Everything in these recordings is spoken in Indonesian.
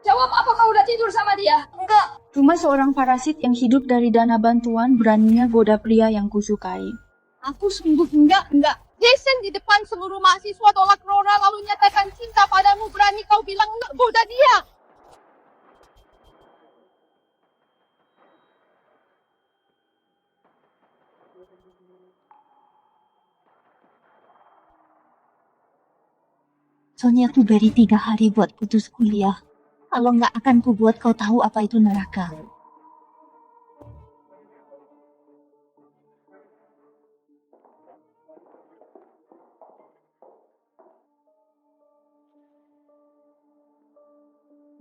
Jawab, apa kau udah tidur sama dia? Enggak. Cuma seorang parasit yang hidup dari dana bantuan beraninya goda pria yang kusukai. Aku sungguh enggak. Jason di depan seluruh mahasiswa tolak Rora lalu nyatakan cinta padamu, berani kau bilang enggak goda dia? Soalnya aku beri 3 hari buat putus kuliah. Kalau nggak akan ku buat kau tahu apa itu neraka.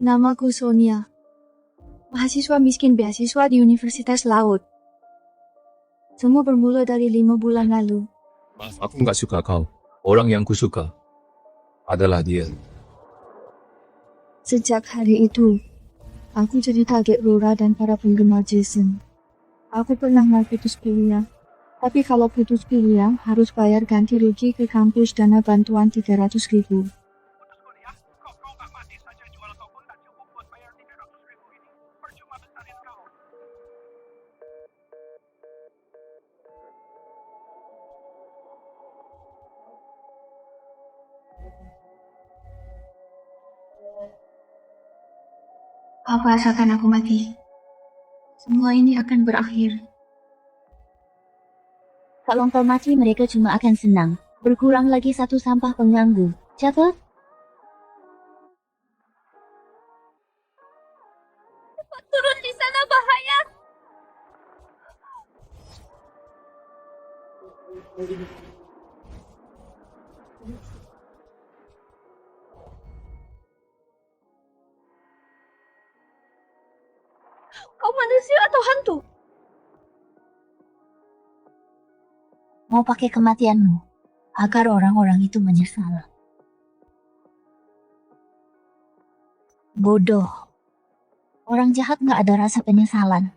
Namaku Sonia. Mahasiswa miskin beasiswa di Universitas Laut. Semua bermula dari 5 bulan lalu. Maaf, aku nggak suka kau. Orang yang kusuka adalah dia. Sejak hari itu, aku jadi target Rora dan para penggemar Jason. Aku pernah mau putus kuliah. Tapi kalau putus kuliah, harus bayar ganti rugi ke kampus dana bantuan 300.000. Apa asalkan aku mati? Semua ini akan berakhir. Kalau kau mati mereka cuma akan senang. Berkurang lagi satu sampah pengganggu. Catat? Turun di sana, bahaya. Kau manusia atau hantu? Mau pakai kematianmu agar orang-orang itu menyesal. Bodoh. Orang jahat nggak ada rasa penyesalan.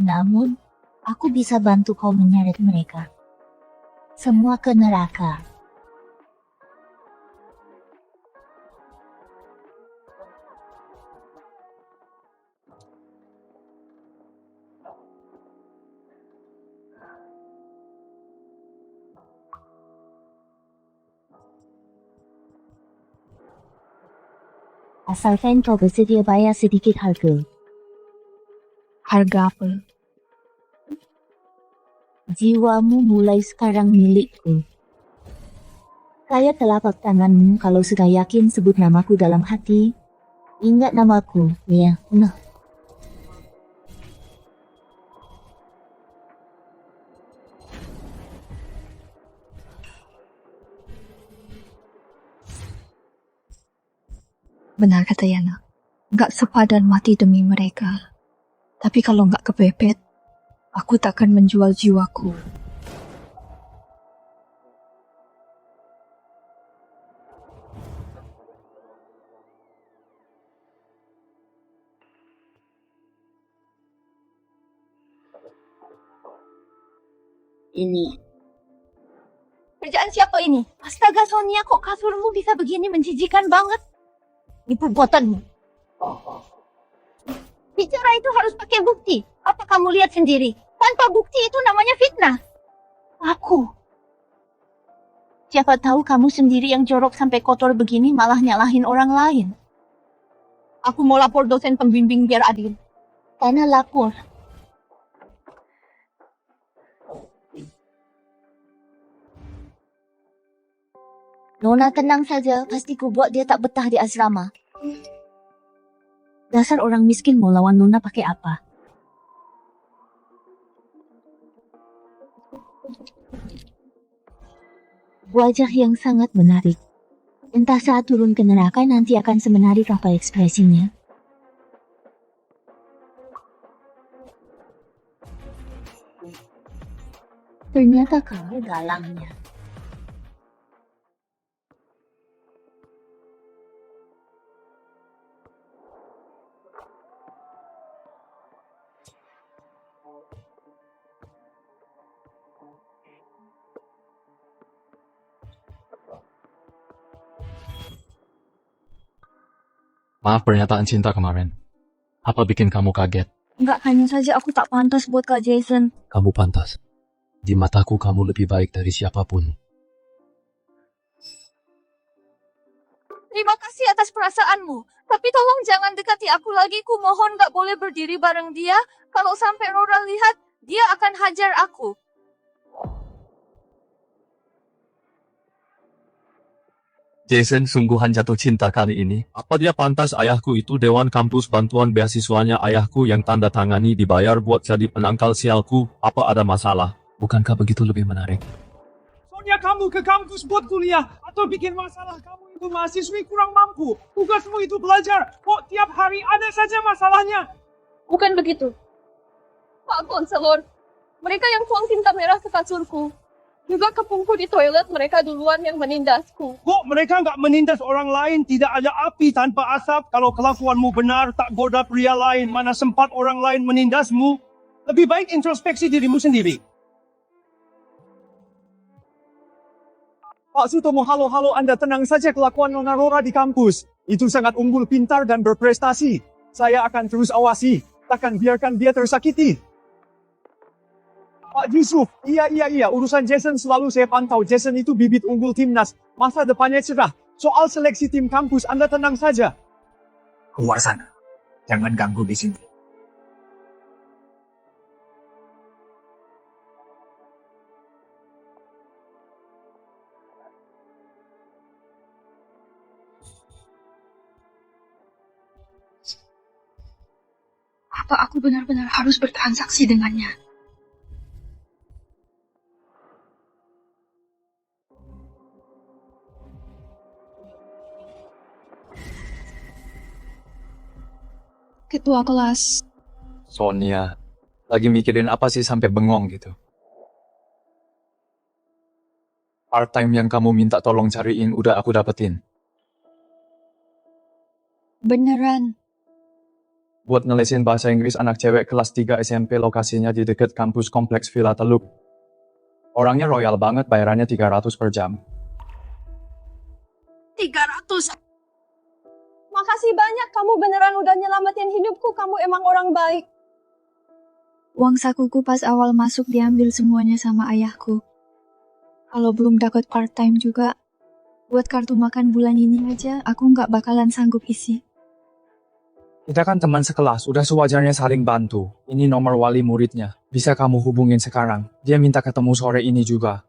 Namun, aku bisa bantu kau menyeret mereka. Semua ke neraka. Asalkan kau bersedia bayar sedikit harga. Harga apa? Jiwamu mulai sekarang milikku. Saya telapak tanganmu kalau sudah yakin sebut namaku dalam hati. Ingat namaku, ya. Nah. Benar kata Yana. Nggak sepadan mati demi mereka. Tapi kalau nggak kepepet, aku takkan menjual jiwaku. Ini. Kerjaan siapa ini? Astaga Sonia, kok kasurmu bisa begini, menjijikan banget. Ini perbuatanmu. Bicara itu harus pakai bukti. Apa kamu lihat sendiri? Tanpa bukti itu namanya fitnah. Aku. Siapa tahu kamu sendiri yang jorok sampai kotor begini malah nyalahin orang lain. Aku mau lapor dosen pembimbing biar adil. Karena lapor. Nona tenang saja, pasti ku buat dia tak betah di asrama. Dasar orang miskin mau lawan Nona pakai apa? Wajah yang sangat menarik. Entah saat turun ke neraka nanti akan semenarik apa ekspresinya. Ternyata kamu galangnya. Maaf pernyataan cinta kemarin. Apa bikin kamu kaget? Enggak, hanya saja aku tak pantas buat Kak Jason. Kamu pantas. Di mataku kamu lebih baik dari siapapun. Terima kasih atas perasaanmu. Tapi tolong jangan dekati aku lagi. Ku mohon gak boleh berdiri bareng dia. Kalau sampai Rora lihat, dia akan hajar aku. Jason sungguhan jatuh cinta kali ini. Apa dia pantas ayahku itu Dewan Kampus Bantuan Beasiswanya ayahku yang tanda tangani dibayar buat jadi penangkal sialku? Apa ada masalah? Bukankah begitu lebih menarik? Soalnya kamu ke kampus buat kuliah atau bikin masalah, kamu itu mahasiswi kurang mampu. Tugasmu itu belajar. Kok tiap hari ada saja masalahnya? Bukan begitu. Pak Konselor, mereka yang tuang tinta merah ke kasurku. Juga kepungku di toilet, mereka duluan yang menindasku. Kok mereka nggak menindas orang lain? Tidak ada api tanpa asap. Kalau kelakuanmu benar, tak goda pria lain. Mana sempat orang lain menindasmu? Lebih baik introspeksi dirimu sendiri. Pak Sutomo, halo, Anda tenang saja, kelakuan Nona Rora di kampus. Itu sangat unggul, pintar, dan berprestasi. Saya akan terus awasi. Takkan biarkan dia tersakiti. Pak Yusuf, iya, urusan Jason selalu saya pantau. Jason itu bibit unggul timnas. Masa depannya cerah. Soal seleksi tim kampus, Anda tenang saja. Keluar sana. Jangan ganggu di sini. Apa aku benar-benar harus bertransaksi dengannya? Ketua kelas. Sonia, lagi mikirin apa sih sampai bengong gitu? Part-time yang kamu minta tolong cariin udah aku dapetin. Beneran. Buat ngelesin bahasa Inggris anak cewek kelas 3 SMP, lokasinya di dekat kampus kompleks Villa Teluk. Orangnya royal banget, bayarannya 300 per jam. 300. Makasih banyak, kamu beneran udah nyelamatin hidupku. Kamu emang orang baik. Uang sakuku pas awal masuk diambil semuanya sama ayahku. Kalau belum dapat part-time juga, buat kartu makan bulan ini aja, aku nggak bakalan sanggup isi. Kita kan teman sekelas, udah sewajarnya saling bantu. Ini nomor wali muridnya. Bisa kamu hubungin sekarang. Dia minta ketemu sore ini juga.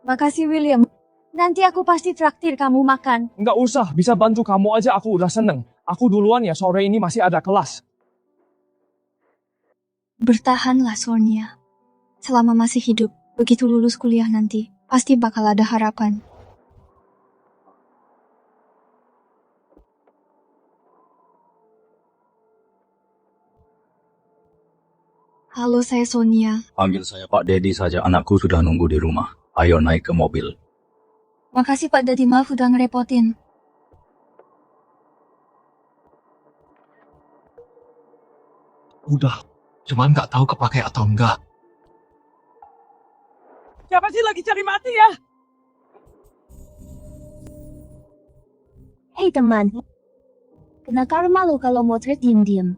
Makasih William. Nanti aku pasti traktir kamu makan. Nggak usah, bisa bantu kamu aja, aku udah seneng. Aku duluan ya, sore ini masih ada kelas. Bertahanlah Sonia. Selama masih hidup, begitu lulus kuliah nanti, pasti bakal ada harapan. Halo, saya Sonia. Panggil saya Pak Dedi saja, anakku sudah nunggu di rumah. Ayo naik ke mobil. Makasih Pak Dadi, maaf udah ngerepotin. Udah, cuman nggak tahu kepake atau enggak. Siapa sih lagi cari mati ya? Hei teman, kena karma lo kalau motret diem-diem.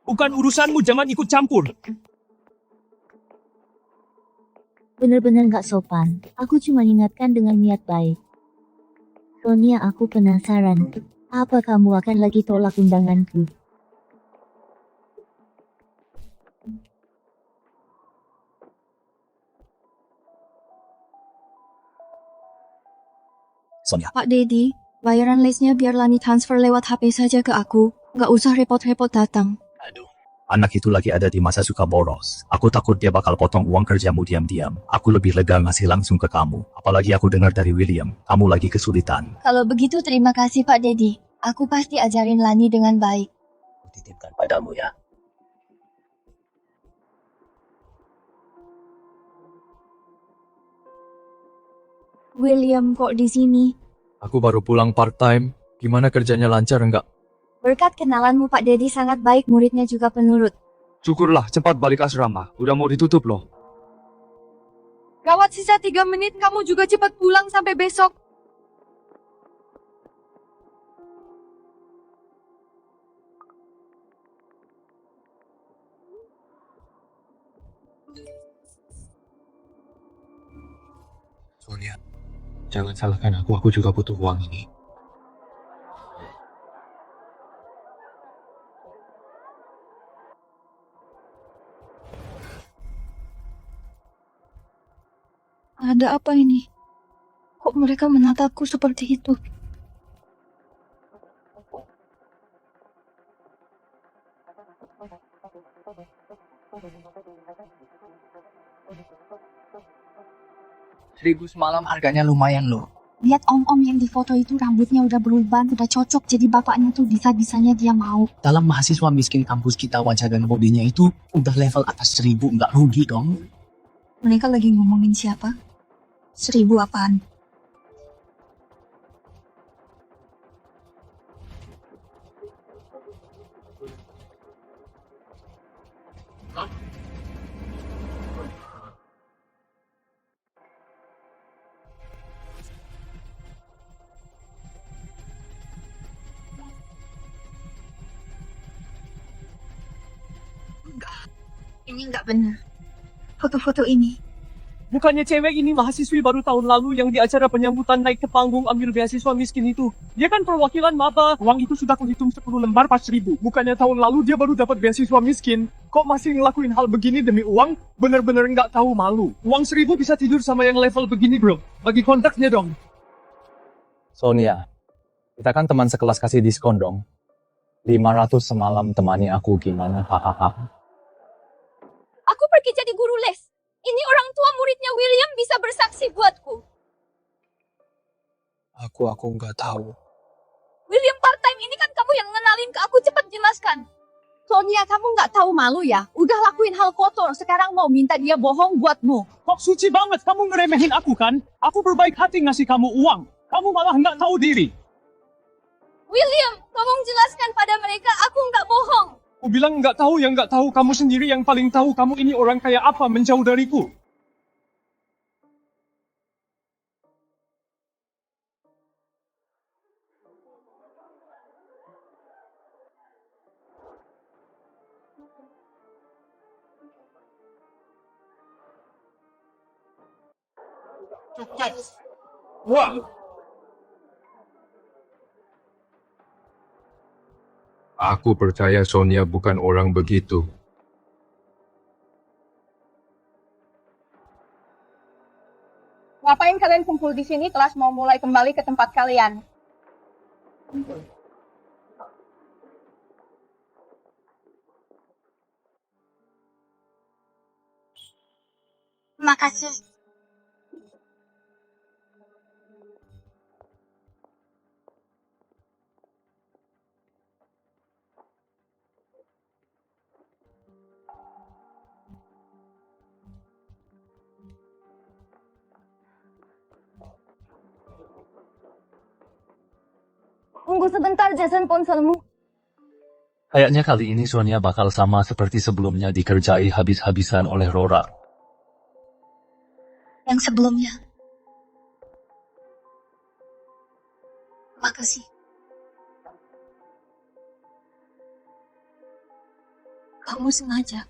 Bukan urusanmu, jangan ikut campur. Bener-bener gak sopan. Aku cuma ingatkan dengan niat baik. Sonia, aku penasaran. Apa kamu akan lagi tolak undanganku? Sonia, Pak Dedi, bayaran lesnya biar Lani transfer lewat HP saja ke aku. Nggak usah repot-repot datang. aduh. Anak itu lagi ada di masa suka boros. Aku takut dia bakal potong uang kerjamu diam-diam. Aku lebih lega ngasih langsung ke kamu. Apalagi aku dengar dari William, kamu lagi kesulitan. Kalau begitu terima kasih Pak Dedi. Aku pasti ajarin Lani dengan baik. Titipkan padamu ya. William kok di sini? Aku baru pulang part-time. Gimana kerjanya, lancar enggak? Berkat kenalanmu Pak Dedi sangat baik, muridnya juga penurut. Syukurlah, cepat balik asrama. Udah mau ditutup loh. Gawat, sisa 3 menit, kamu juga cepat pulang sampai besok. Sonia, jangan salahkan aku juga butuh uang ini. Ada apa ini? Kok mereka menatapku seperti itu? Seribu semalam harganya lumayan loh. Lihat om-om yang di foto itu rambutnya udah berubah, udah cocok jadi bapaknya tuh bisa-bisanya dia mau. Dalam mahasiswa miskin kampus kita wajah dan bodinya itu udah level atas 1000, nggak rugi dong. Mereka lagi ngomongin siapa? 1000 apaan? Ini nggak benar. Foto-foto ini. Bukannya cewek ini mahasiswi baru tahun lalu yang di acara penyambutan naik ke panggung ambil beasiswa miskin itu. Dia kan perwakilan maba. Uang itu sudah kuhitung 10 lembar pas 1000. Bukannya tahun lalu dia baru dapat beasiswa miskin. Kok masih ngelakuin hal begini demi uang? Bener-bener nggak tahu malu. Uang 1000 bisa tidur sama yang level begini bro. Bagi kontaknya dong. Sonia, kita kan teman sekelas kasih diskon dong. 500 semalam temani aku gimana? Hahaha. Aku pergi jadi guru les. Ini orang tua muridnya William bisa bersaksi buatku. Aku nggak tahu. William part-time ini kan kamu yang ngenalin ke aku, cepat jelaskan. Sonia, kamu nggak tahu malu ya? Udah lakuin hal kotor, sekarang mau minta dia bohong buatmu. Kok suci banget kamu ngeremehin aku kan? Aku berbaik hati ngasih kamu uang. Kamu malah nggak tahu diri. William, tolong jelaskan pada mereka aku nggak bohong. Aku bilang nggak tahu yang nggak tahu, kamu sendiri yang paling tahu kamu ini orang kayak apa menjauh dariku. Wah, Aku percaya Sonia bukan orang begitu. Ngapain kalian kumpul di sini? Kelas mau mulai kembali ke tempat kalian. Makasih. Tunggu sebentar, Jason, ponselmu. Kayaknya kali ini Sonia bakal sama seperti sebelumnya dikerjai habis-habisan oleh Rora. Yang sebelumnya. Makasih. Kamu sengaja.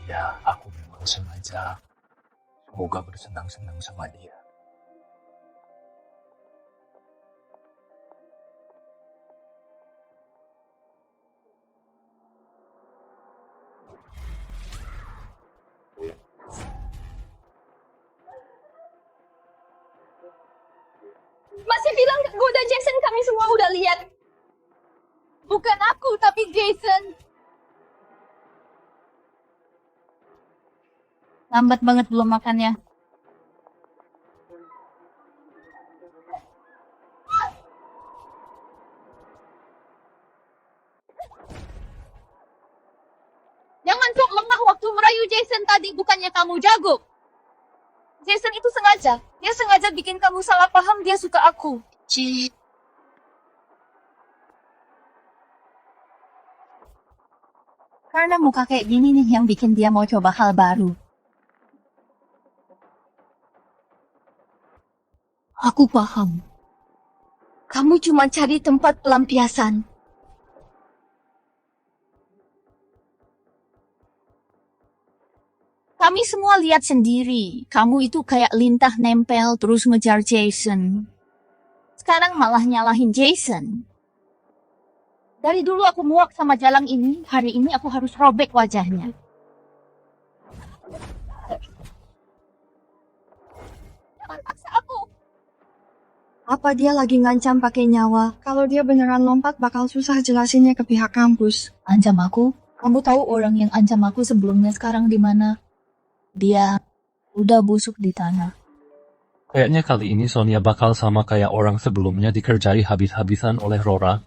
Ya, aku memang sengaja. Semoga bersenang-senang sama dia. Masih bilang goda Jason, kami semua udah lihat. Bukan aku, tapi Jason. Lambat banget belum makannya. Jangan sok lengah waktu merayu Jason tadi, bukannya kamu jago. Jason itu sengaja. Dia sengaja bikin kamu salah paham dia suka aku. Ci. Karena muka kayak gini nih yang bikin dia mau coba hal baru. Aku paham. Kamu cuma cari tempat pelampiasan. Kami semua lihat sendiri. Kamu itu kayak lintah nempel terus ngejar Jason. Sekarang malah nyalahin Jason. Dari dulu aku muak sama jalang ini. Hari ini aku harus robek wajahnya. Jangan paksa aku. Apa dia lagi ngancam pakai nyawa? Kalau dia beneran lompat bakal susah jelasinnya ke pihak kampus. Ancam aku? Kamu tahu orang yang ancam aku sebelumnya sekarang di mana? Dia udah busuk di tanah. Kayaknya kali ini Sonia bakal sama kayak orang sebelumnya dikerjai habis-habisan oleh Rora.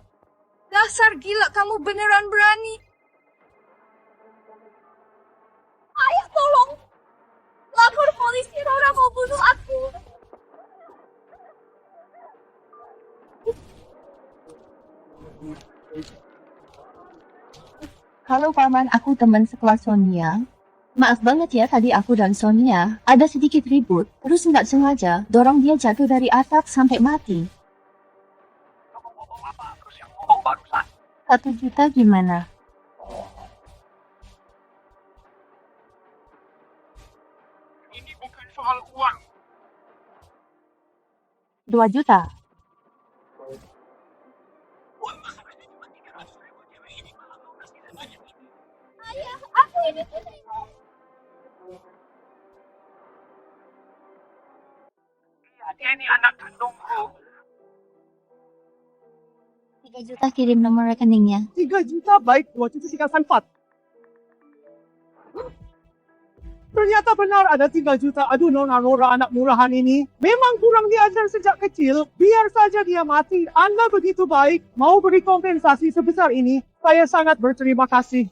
Dasar gila, kamu beneran berani. Ayah, tolong. Lapor polisi, Rora mau bunuh aku. Halo Paman, aku teman sekelas Sonia. Maaf banget ya tadi aku dan Sonia ada sedikit ribut, terus nggak sengaja dorong dia jatuh dari atap sampai mati. 1 juta gimana? Ini bukan soal uang. 2 juta? Ayah, aku ini istrimu. Dia ini anak kandungku. 3 juta kirim nomor rekeningnya. 3 juta baik, 2 juta tinggalkan 4. Ternyata benar ada 3 juta. Aduh, Nona Rora anak murahan ini. Memang kurang diajar sejak kecil. Biar saja dia mati. Anda begitu baik. Mau beri kompensasi sebesar ini. Saya sangat berterima kasih.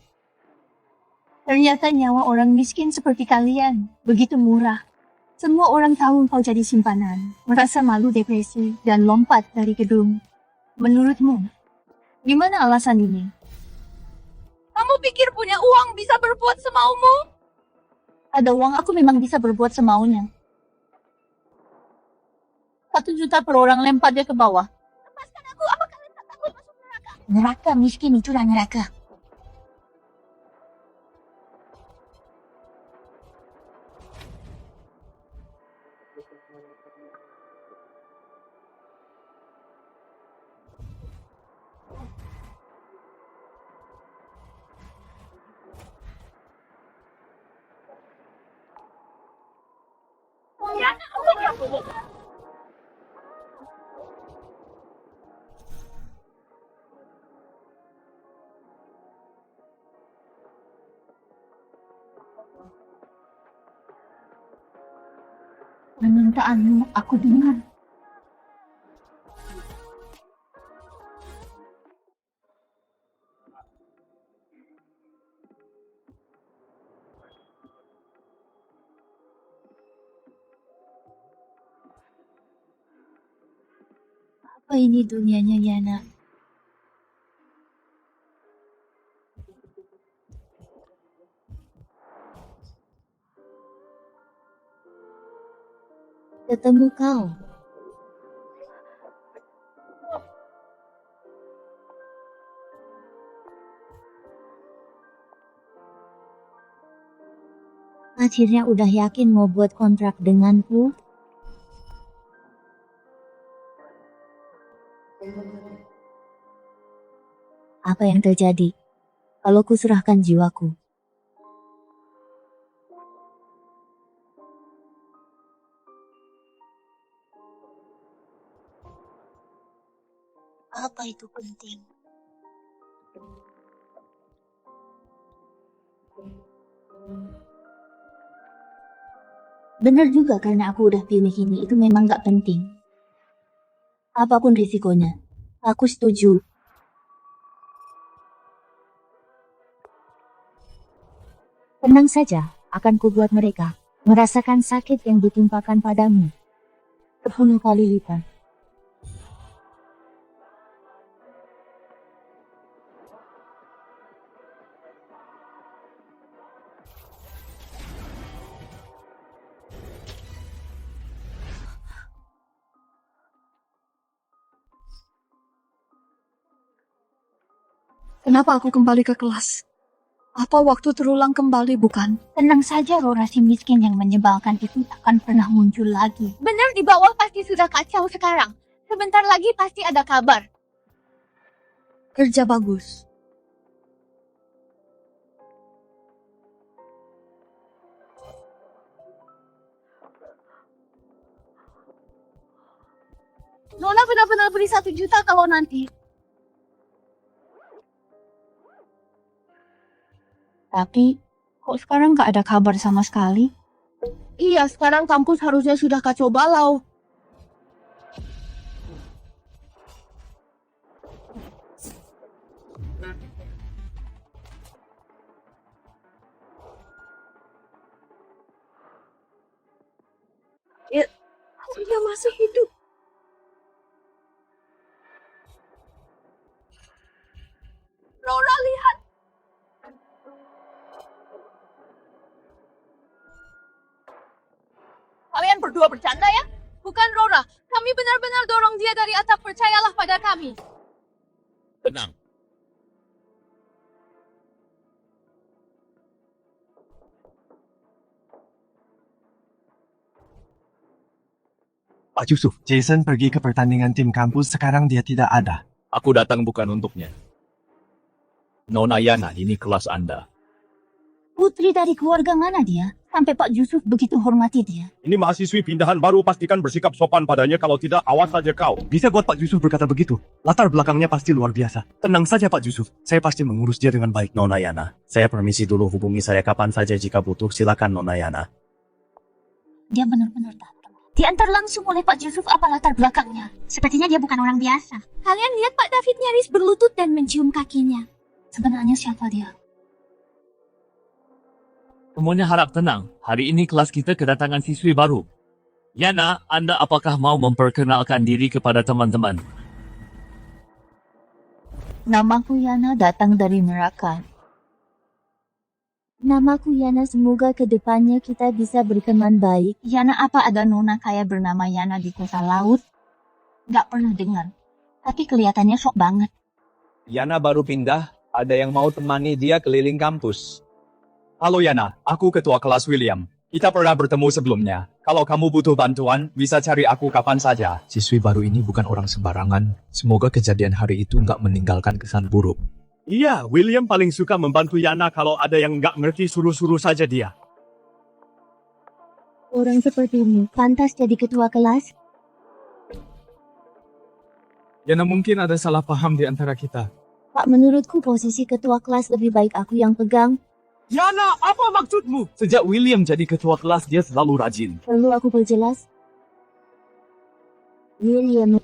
Ternyata nyawa orang miskin seperti kalian begitu murah. Semua orang tahu kau jadi simpanan, merasa malu, depresi, dan lompat dari gedung. Menurutmu, gimana alasan ini? Kamu pikir punya uang bisa berbuat semaumu? Ada uang aku memang bisa berbuat semaunya. 1 juta per orang, lempar dia ke bawah. Lepaskan aku, apa kalian tak takut masuk neraka? Neraka miskin itulah neraka. Ya, aku. Permintaanmu aku dengar. Apa ini dunianya, Yana? Ketemu kau. Akhirnya udah yakin mau buat kontrak denganku? Apa yang terjadi kalau kuserahkan jiwaku? Apa itu penting? Benar juga karena aku udah pilih ini, itu memang gak penting. Apapun risikonya, aku setuju. Tenang saja, akan kubuat mereka merasakan sakit yang ditimpakan padamu 10 kali lipat. Kenapa aku kembali ke kelas? Apa waktu terulang kembali, bukan? Tenang saja, Rora, si miskin yang menyebalkan itu takkan pernah muncul lagi. Benar, di bawah pasti sudah kacau sekarang. Sebentar lagi pasti ada kabar. Kerja bagus. Nona benar-benar beri 1 juta kalau nanti. Tapi, kok sekarang nggak ada kabar sama sekali? Iya, sekarang kampus harusnya sudah kacau balau. Ya, dia masih hidup. Rora, lihat. Kalian berdua bercanda ya? Bukan Rora. Kami benar-benar dorong dia dari atap. Percayalah pada kami. Tenang. Pak Yusuf, Jason pergi ke pertandingan tim kampus, sekarang dia tidak ada. Aku datang bukan untuknya. Nona Yana, ini kelas Anda. Putri dari keluarga mana dia? Sampai Pak Yusuf begitu hormati dia. Ini mahasiswi pindahan baru, pastikan bersikap sopan padanya, kalau tidak awas saja kau. Bisa buat Pak Yusuf berkata begitu. Latar belakangnya pasti luar biasa. Tenang saja Pak Yusuf, saya pasti mengurus dia dengan baik. Nona Yana, saya permisi dulu, hubungi saya kapan saja jika butuh, silakan Nona Yana. Dia benar-benar datang. Diantar langsung oleh Pak Yusuf, apa latar belakangnya? Sepertinya dia bukan orang biasa. Kalian lihat Pak David nyaris berlutut dan mencium kakinya. Sebenarnya siapa dia? Semuanya harap tenang. Hari ini kelas kita kedatangan siswi baru. Yana, Anda apakah mau memperkenalkan diri kepada teman-teman? Namaku Yana, datang dari neraka. Namaku Yana, semoga kedepannya kita bisa berteman baik. Yana, apa ada nona kaya bernama Yana di kota laut? Gak pernah dengar. Tapi kelihatannya sok banget. Yana baru pindah, ada yang mau temani dia keliling kampus. Halo Yana, aku ketua kelas William. Kita pernah bertemu sebelumnya. Kalau kamu butuh bantuan, bisa cari aku kapan saja. Siswi baru ini bukan orang sembarangan. Semoga kejadian hari itu nggak meninggalkan kesan buruk. Iya, William paling suka membantu Yana, kalau ada yang nggak ngerti suruh-suruh saja dia. Orang sepertimu pantas jadi ketua kelas. Yana, mungkin ada salah paham di antara kita. Pak, menurutku posisi ketua kelas lebih baik aku yang pegang. Yana, apa maksudmu? Sejak William jadi ketua kelas, dia selalu rajin. Perlu aku perjelas? William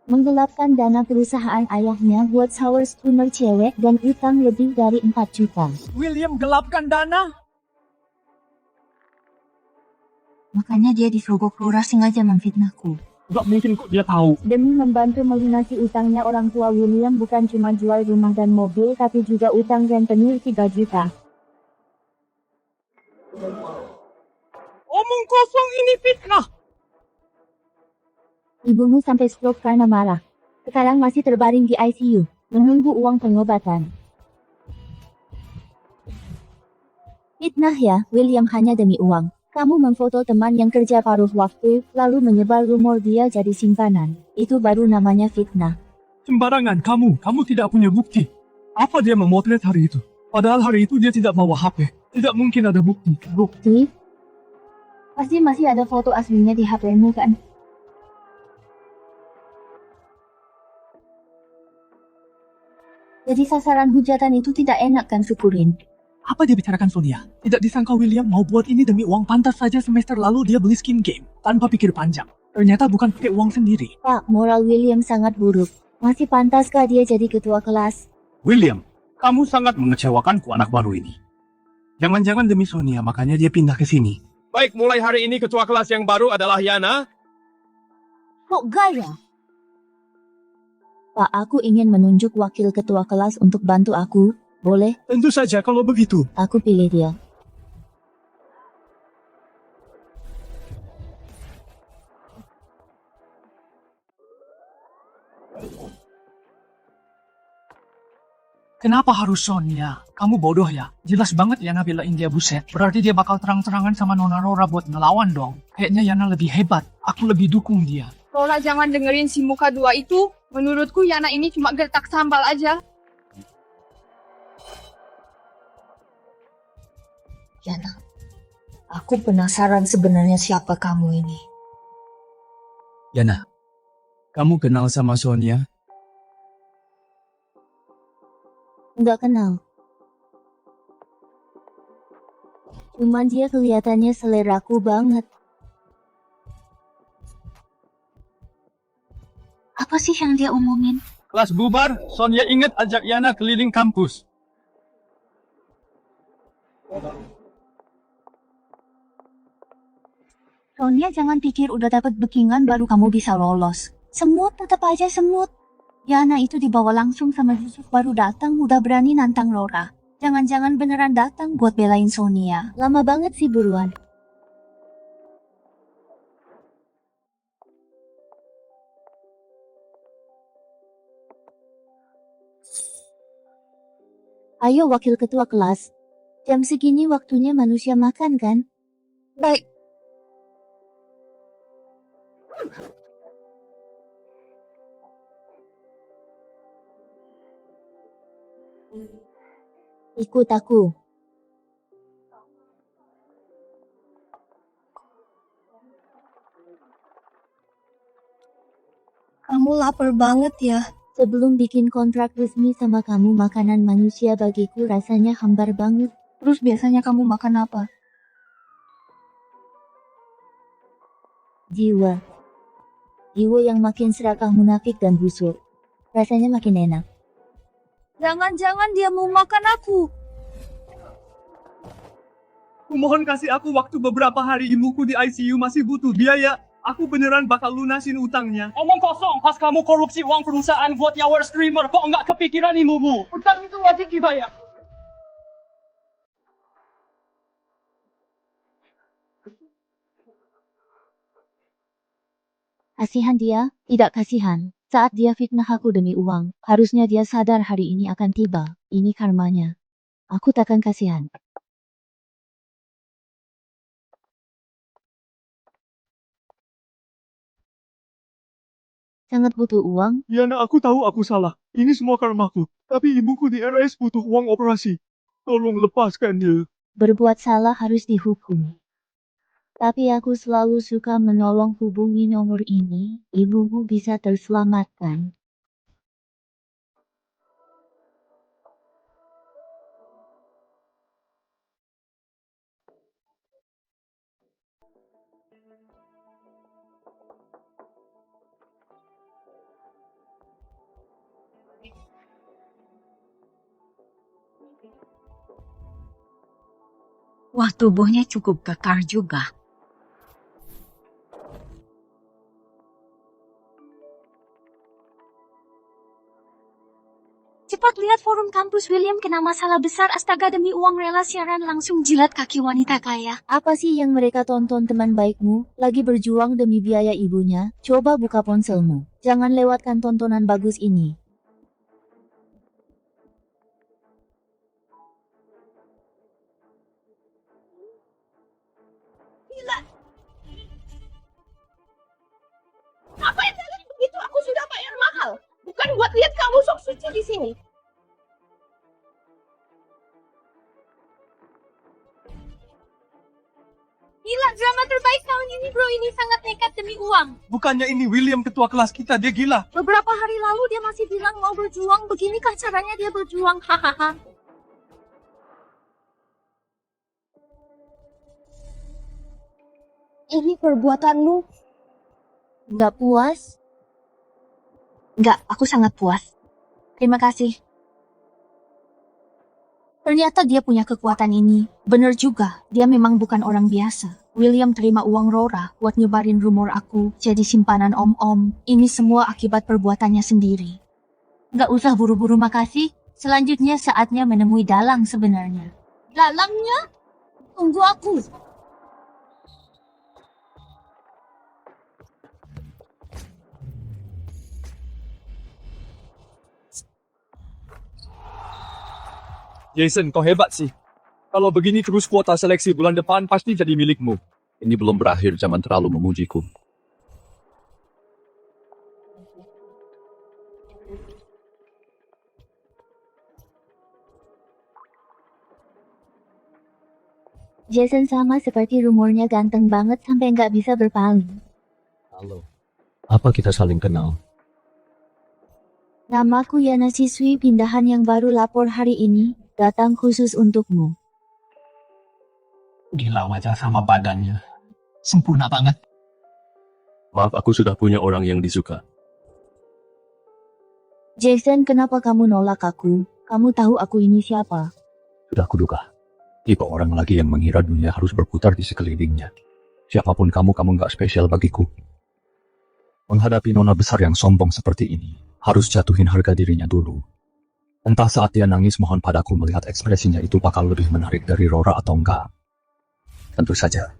menggelapkan dana perusahaan ayahnya buat shower schooner cewek dan utang lebih dari 4 juta. William gelapkan dana? Makanya dia disogok Rora sengaja memfitnahku. Gak mungkin kok dia tahu. Demi membantu melunasi utangnya, orang tua William bukan cuma jual rumah dan mobil, tapi juga utang rentenir 3 juta. Omong kosong, ini fitnah. Ibumu sampai stroke karena marah. Sekarang masih terbaring di ICU, menunggu uang pengobatan. Fitnah ya, William, hanya demi uang. Kamu memfoto teman yang kerja paruh waktu, lalu menyebar rumor dia jadi simpanan. Itu baru namanya fitnah. Sembarangan, kamu tidak punya bukti. Apa dia memotret hari itu? Padahal hari itu dia tidak bawa HP. Tidak mungkin ada bukti. Bukti? Pasti masih ada foto aslinya di HP-mu kan? Jadi sasaran hujatan itu tidak enak kan, syukurin. Apa dia bicarakan Sonia? Tidak disangka William mau buat ini demi uang. Pantas saja semester lalu dia beli skin game tanpa pikir panjang. Ternyata bukan pakai uang sendiri. Pak, moral William sangat buruk. Masih pantaskah dia jadi ketua kelas? William, kamu sangat mengecewakanku anak baru ini. Jangan-jangan demi Sonia, makanya dia pindah ke sini. Baik, mulai hari ini ketua kelas yang baru adalah Yana. Kok gaya? Pak, aku ingin menunjuk wakil ketua kelas untuk bantu aku. Boleh? Tentu saja kalau begitu. Aku pilih dia. Kenapa harus Sonia? Kamu bodoh ya? Jelas banget Yana belain dia buset. Berarti dia bakal terang-terangan sama Nona Rora buat ngelawan dong. Kayaknya Yana lebih hebat. Aku lebih dukung dia. Rora jangan dengerin si muka dua itu. Menurutku Yana ini cuma gertak sambal aja. Yana, aku penasaran sebenarnya siapa kamu ini. Yana, kamu kenal sama Sonia? Nggak kenal. Cuman dia kelihatannya seleraku banget. Apa sih yang dia omongin? Kelas bubar, Sonia ingat ajak Yana keliling kampus. Sonia jangan pikir udah dapat bookingan baru kamu bisa lolos. Semut tetap aja semut. Yana itu dibawa langsung sama Yusuf baru datang udah berani nantang Rora. Jangan-jangan beneran datang buat belain Sonia. Lama banget sih buruan. Ayo wakil ketua kelas. Jam segini waktunya manusia makan kan? Baik. Ikut aku. Kamu lapar banget ya. Sebelum bikin kontrak resmi sama kamu, makanan manusia bagiku rasanya hambar banget. Terus biasanya kamu makan apa? Jiwa. Jiwa yang makin serakah, munafik dan busuk. Rasanya makin enak. Jangan-jangan dia mau makan aku. Kumohon kasih aku waktu beberapa hari, ibuku di ICU masih butuh biaya. Aku beneran bakal lunasin utangnya. Omong kosong, pas kamu korupsi uang perusahaan buat nyawer streamer, kok nggak kepikiran ibumu? Utang itu wajib dibayar. Kasihan dia, tidak kasihan. Saat dia fitnah aku demi uang, harusnya dia sadar hari ini akan tiba. Ini karmanya. Aku takkan kasihan. Sangat butuh uang. Yana, aku tahu aku salah. Ini semua karmaku. Tapi ibuku di RS butuh uang operasi. Tolong lepaskan dia. Berbuat salah harus dihukum. Tapi aku selalu suka menolong. Hubungi nomor ini, ibumu bisa terselamatkan. Wah, tubuhnya cukup kekar juga. Cepat lihat forum kampus, William kena masalah besar. Astaga, demi uang rela siaran langsung jilat kaki wanita kaya. Apa sih yang mereka tonton, teman baikmu? Lagi berjuang demi biaya ibunya? Coba buka ponselmu. Jangan lewatkan tontonan bagus ini. Apa yang kalian begitu? Aku sudah bayar mahal. Bukan buat lihat kamu sok suci di sini. Gila, drama terbaik tahun ini bro. Ini sangat nekat demi uang. Bukannya ini William ketua kelas kita, dia gila. Beberapa hari lalu dia masih bilang mau berjuang. Beginikah caranya dia berjuang? Hahaha. Ini perbuatanmu. Nggak puas? Nggak, aku sangat puas. Terima kasih. Ternyata dia punya kekuatan ini. Bener juga, dia memang bukan orang biasa. William terima uang Rora buat nyebarin rumor aku jadi simpanan om-om. Ini semua akibat perbuatannya sendiri. Nggak usah buru-buru makasih. Selanjutnya saatnya menemui dalang sebenarnya. Dalangnya? Tunggu aku. Jason, kau hebat sih. Kalau begini terus kuota seleksi bulan depan pasti jadi milikmu. Ini belum berakhir, jangan terlalu memujiku. Jason sama seperti rumornya ganteng banget sampai nggak bisa berpaling. Halo. Apa kita saling kenal? Namaku Yana, siswi pindahan yang baru lapor hari ini, datang khusus untukmu. Gila wajah sama badannya. Sempurna banget. Maaf, aku sudah punya orang yang disuka. Jason, kenapa kamu nolak aku? Kamu tahu aku ini siapa? Sudah kuduga. Tipe orang lagi yang mengira dunia harus berputar di sekelilingnya. Siapapun kamu nggak spesial bagiku. Menghadapi nona besar yang sombong seperti ini, harus jatuhin harga dirinya dulu. Entah saat dia nangis mohon padaku melihat ekspresinya itu bakal lebih menarik dari Rora atau enggak. Tentu saja,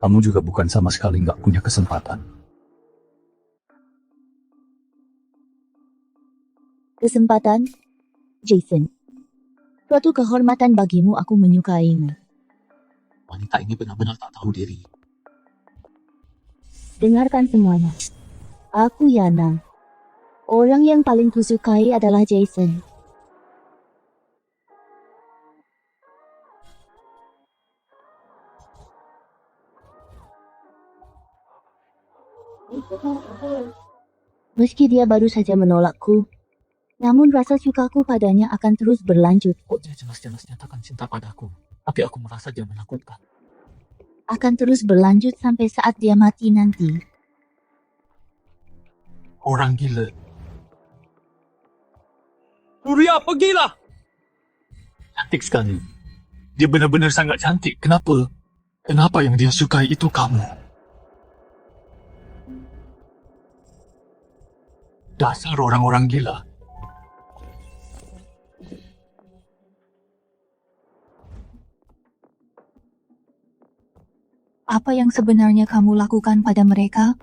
kamu juga bukan sama sekali nggak punya kesempatan. Kesempatan? Jason. Suatu kehormatan bagimu aku menyukaimu. Wanita ini benar-benar tak tahu diri. Dengarkan semuanya. Aku Yana. Orang yang paling kusukai adalah Jason. Meski dia baru saja menolakku, namun rasa sukaku padanya akan terus berlanjut. Kok dia jelas-jelas nyatakan cinta padaku, tapi aku merasa dia menakutkan. Akan terus berlanjut sampai saat dia mati nanti. Orang gila. Surya, pergilah! Cantik sekali. Dia benar-benar sangat cantik. Kenapa? Kenapa yang dia sukai itu kamu? Dasar orang-orang gila. Apa yang sebenarnya kamu lakukan pada mereka?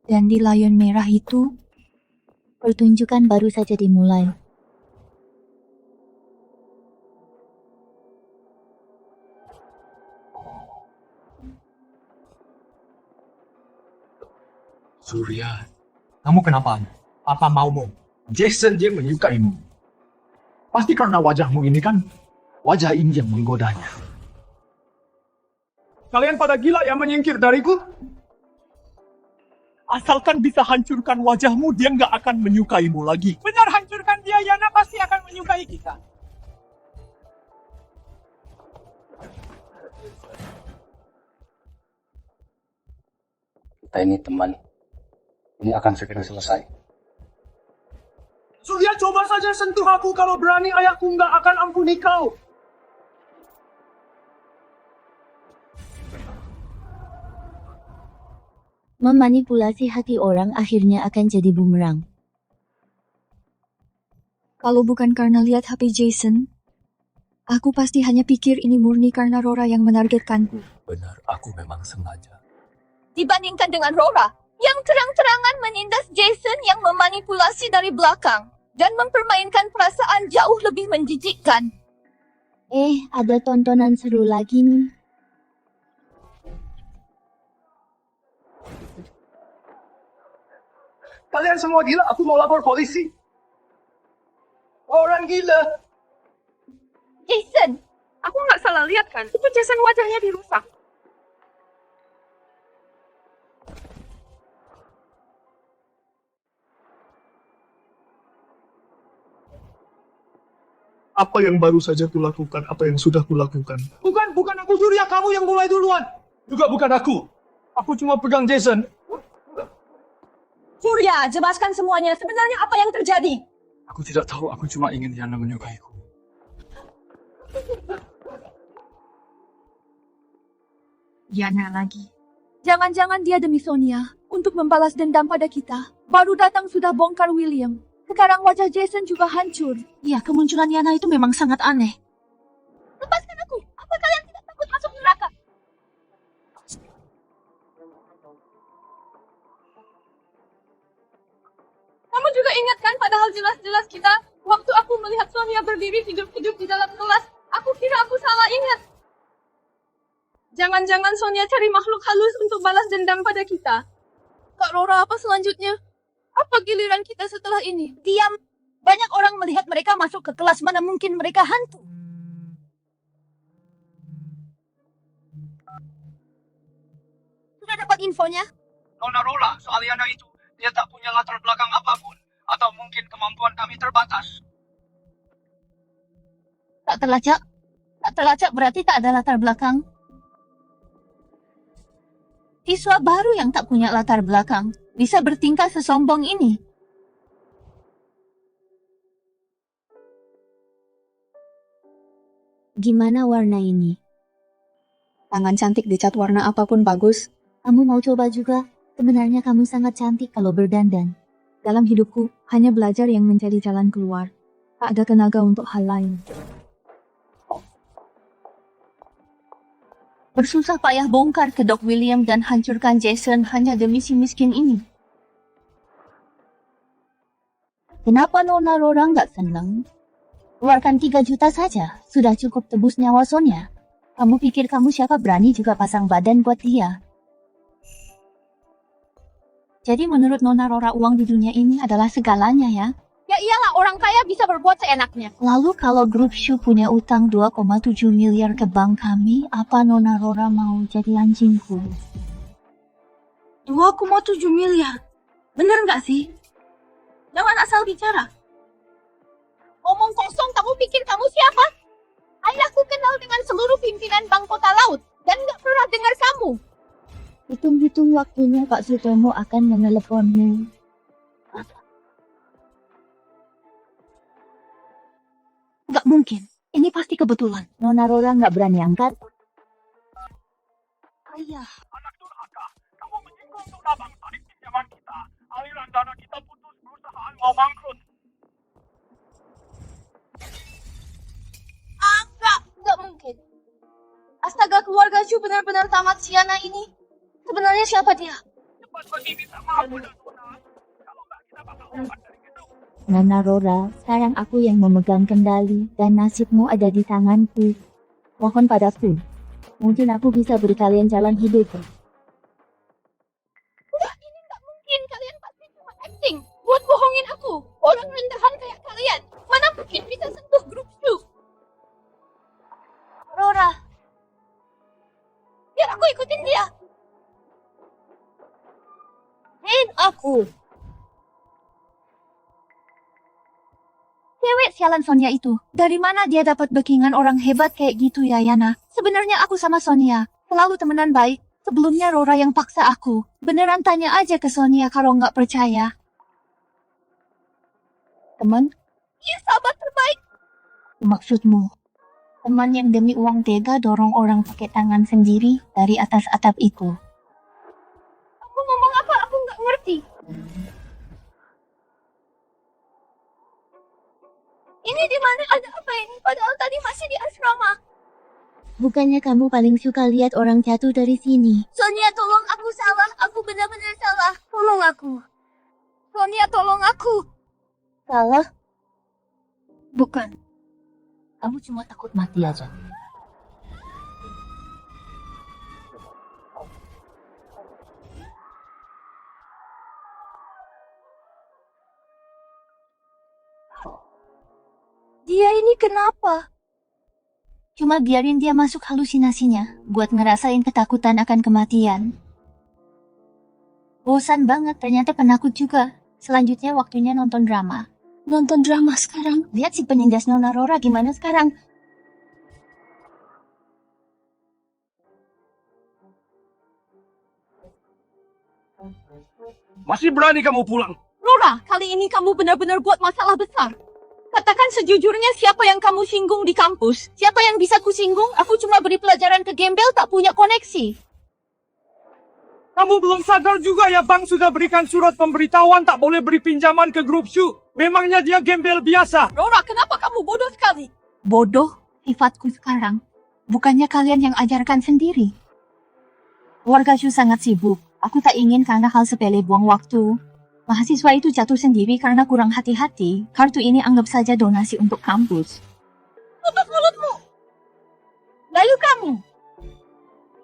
Dan di Lion Merah itu? Pertunjukan baru saja dimulai. Surya, kamu kenapa? Apa maumu? Jason dia menyukaimu. Pasti karena wajahmu ini kan? Wajah ini yang menggodanya. Kalian pada gila yang menyingkir dariku? Asalkan bisa hancurkan wajahmu, dia nggak akan menyukaimu lagi. Benar, hancurkan dia, Yana pasti akan menyukai kita. Kita ini teman. Ini akan segera selesai. Surya, coba saja sentuh aku, kalau berani ayahku nggak akan ampuni kau. Memanipulasi hati orang akhirnya akan jadi bumerang. Kalau bukan karena lihat HP Jason, aku pasti hanya pikir ini murni karena Rora yang menargetkanku. Benar, aku memang sengaja. Dibandingkan dengan Rora, yang terang-terangan menindas Jason yang memanipulasi dari belakang dan mempermainkan perasaan jauh lebih menjijikkan. Ada tontonan seru lagi nih. Kalian semua gila, aku mau lapor polisi. Orang gila. Jason, aku nggak salah lihat kan? Itu Jason wajahnya dirusak. Apa yang baru saja kulakukan, apa yang sudah kulakukan. Bukan aku Surya, kamu yang mulai duluan. Juga bukan aku. Aku cuma pegang Jason. Surya, jelaskan semuanya. Sebenarnya apa yang terjadi? Aku tidak tahu, aku cuma ingin Yana menyukaiku. Yana lagi. Jangan-jangan dia demi Sonia untuk membalas dendam pada kita. Baru datang sudah bongkar William. Sekarang wajah Jason juga hancur. Ya, kemunculan Yana itu memang sangat aneh. Lepaskan aku. Apa kalian tidak takut masuk neraka? Kamu juga ingat kan, padahal jelas-jelas kita, waktu aku melihat Sonia berdiri hidup-hidup di dalam kelas. Aku kira aku salah ingat. Jangan-jangan Sonia cari makhluk halus untuk balas dendam pada kita. Kak Rora, apa selanjutnya? Apa giliran kita setelah ini? Diam. Banyak orang melihat mereka masuk ke kelas, mana mungkin mereka hantu. Sudah dapat infonya? Nona Rola, soal Yana itu, dia tak punya latar belakang apapun. Atau mungkin kemampuan kami terbatas. Tak terlacak? Tak terlacak berarti tak ada latar belakang. Siswa baru yang tak punya latar belakang bisa bertingkah sesombong ini. Gimana warna ini? Tangan cantik dicat warna apapun bagus. Kamu mau coba juga? Sebenarnya kamu sangat cantik kalau berdandan. Dalam hidupku, hanya belajar yang menjadi jalan keluar. Tak ada tenaga untuk hal lain. Bersusah payah bongkar kedok William dan hancurkan Jason hanya demi si miskin ini. Kenapa Nona Rora nggak senang? Keluarkan 3 juta saja, sudah cukup tebus nyawa Sonia. Kamu pikir kamu siapa berani juga pasang badan buat dia? Jadi menurut Nona Rora uang di dunia ini adalah segalanya ya? Ya iyalah, orang kaya bisa berbuat seenaknya. Lalu kalau grup Shu punya utang 2,7 miliar ke bank kami, apa Nona Rora mau jadi anjingku? 2,7 miliar. Bener nggak sih? Jangan asal bicara. Ngomong kosong, kamu pikir kamu siapa? Ayahku kenal dengan seluruh pimpinan Bank Kota Laut dan nggak pernah dengar kamu. Hitung-hitung waktunya Pak Sutomo akan meneleponmu. Nggak mungkin. Ini pasti kebetulan. Nona Rora nggak berani angkat. Ayah. Anak durhaka, kamu menyinggung Nona bangsa di pinjaman kita. Aliran dana kita putus, perusahaan mau bangkrut. Nggak mungkin. Astaga, keluarga Shu benar-benar tamat Siana ini. Sebenarnya siapa dia? Cepat pergi minta maaf pada Nona. Kalau nggak kita bakal lompat dari gedung. Nona Rora, sekarang aku yang memegang kendali dan nasibmu ada di tanganku. Mohon padaku. Mungkin aku bisa beri kalian jalan hidup. Wah, ini nggak mungkin. Kalian pasti cuma acting. Buat bohongin aku. Orang rendahan kayak kalian. Mana mungkin bisa sentuh grup Shu? Rora. Biar aku ikutin dia. Aku. Cewek sialan Sonia itu. Dari mana dia dapat backingan orang hebat kayak gitu ya, Yana? Sebenarnya aku sama Sonia selalu temenan baik. Sebelumnya Rora yang paksa aku. Beneran tanya aja ke Sonia kalau nggak percaya. Teman? Iya, sahabat terbaik. Maksudmu? Teman yang demi uang tega dorong orang pakai tangan sendiri dari atas atap itu. Aku ngomong apa? Aku nggak ngerti. Ini di mana? Ada apa ini? Padahal tadi masih di asrama. Bukannya kamu paling suka lihat orang jatuh dari sini? Sonia, tolong, aku salah. Aku benar-benar salah. Tolong aku. Sonia, tolong aku. Salah? Bukan. Kamu cuma takut mati aja. Dia ini kenapa? Cuma biarin dia masuk halusinasinya buat ngerasain ketakutan akan kematian. Bosan banget, ternyata penakut juga. Selanjutnya waktunya nonton drama. Nonton drama sekarang? Lihat si penindas Nona Rora gimana sekarang. Masih berani kamu pulang? Rora, kali ini kamu benar-benar buat masalah besar. Katakan sejujurnya siapa yang kamu singgung di kampus? Siapa yang bisa kusinggung? Aku cuma beri pelajaran ke gembel tak punya koneksi. Kamu belum sadar juga ya, Bang sudah berikan surat pemberitahuan tak boleh beri pinjaman ke grup Shu. Memangnya dia gembel biasa. Rora, kenapa kamu bodoh sekali? Bodoh sifatku sekarang. Bukannya kalian yang ajarkan sendiri. Warga Shu sangat sibuk. Aku tak ingin karena hal sepele buang waktu. Mahasiswa itu jatuh sendiri karena kurang hati-hati. Kartu ini anggap saja donasi untuk kampus. Tutup mulutmu. Lalu kamu.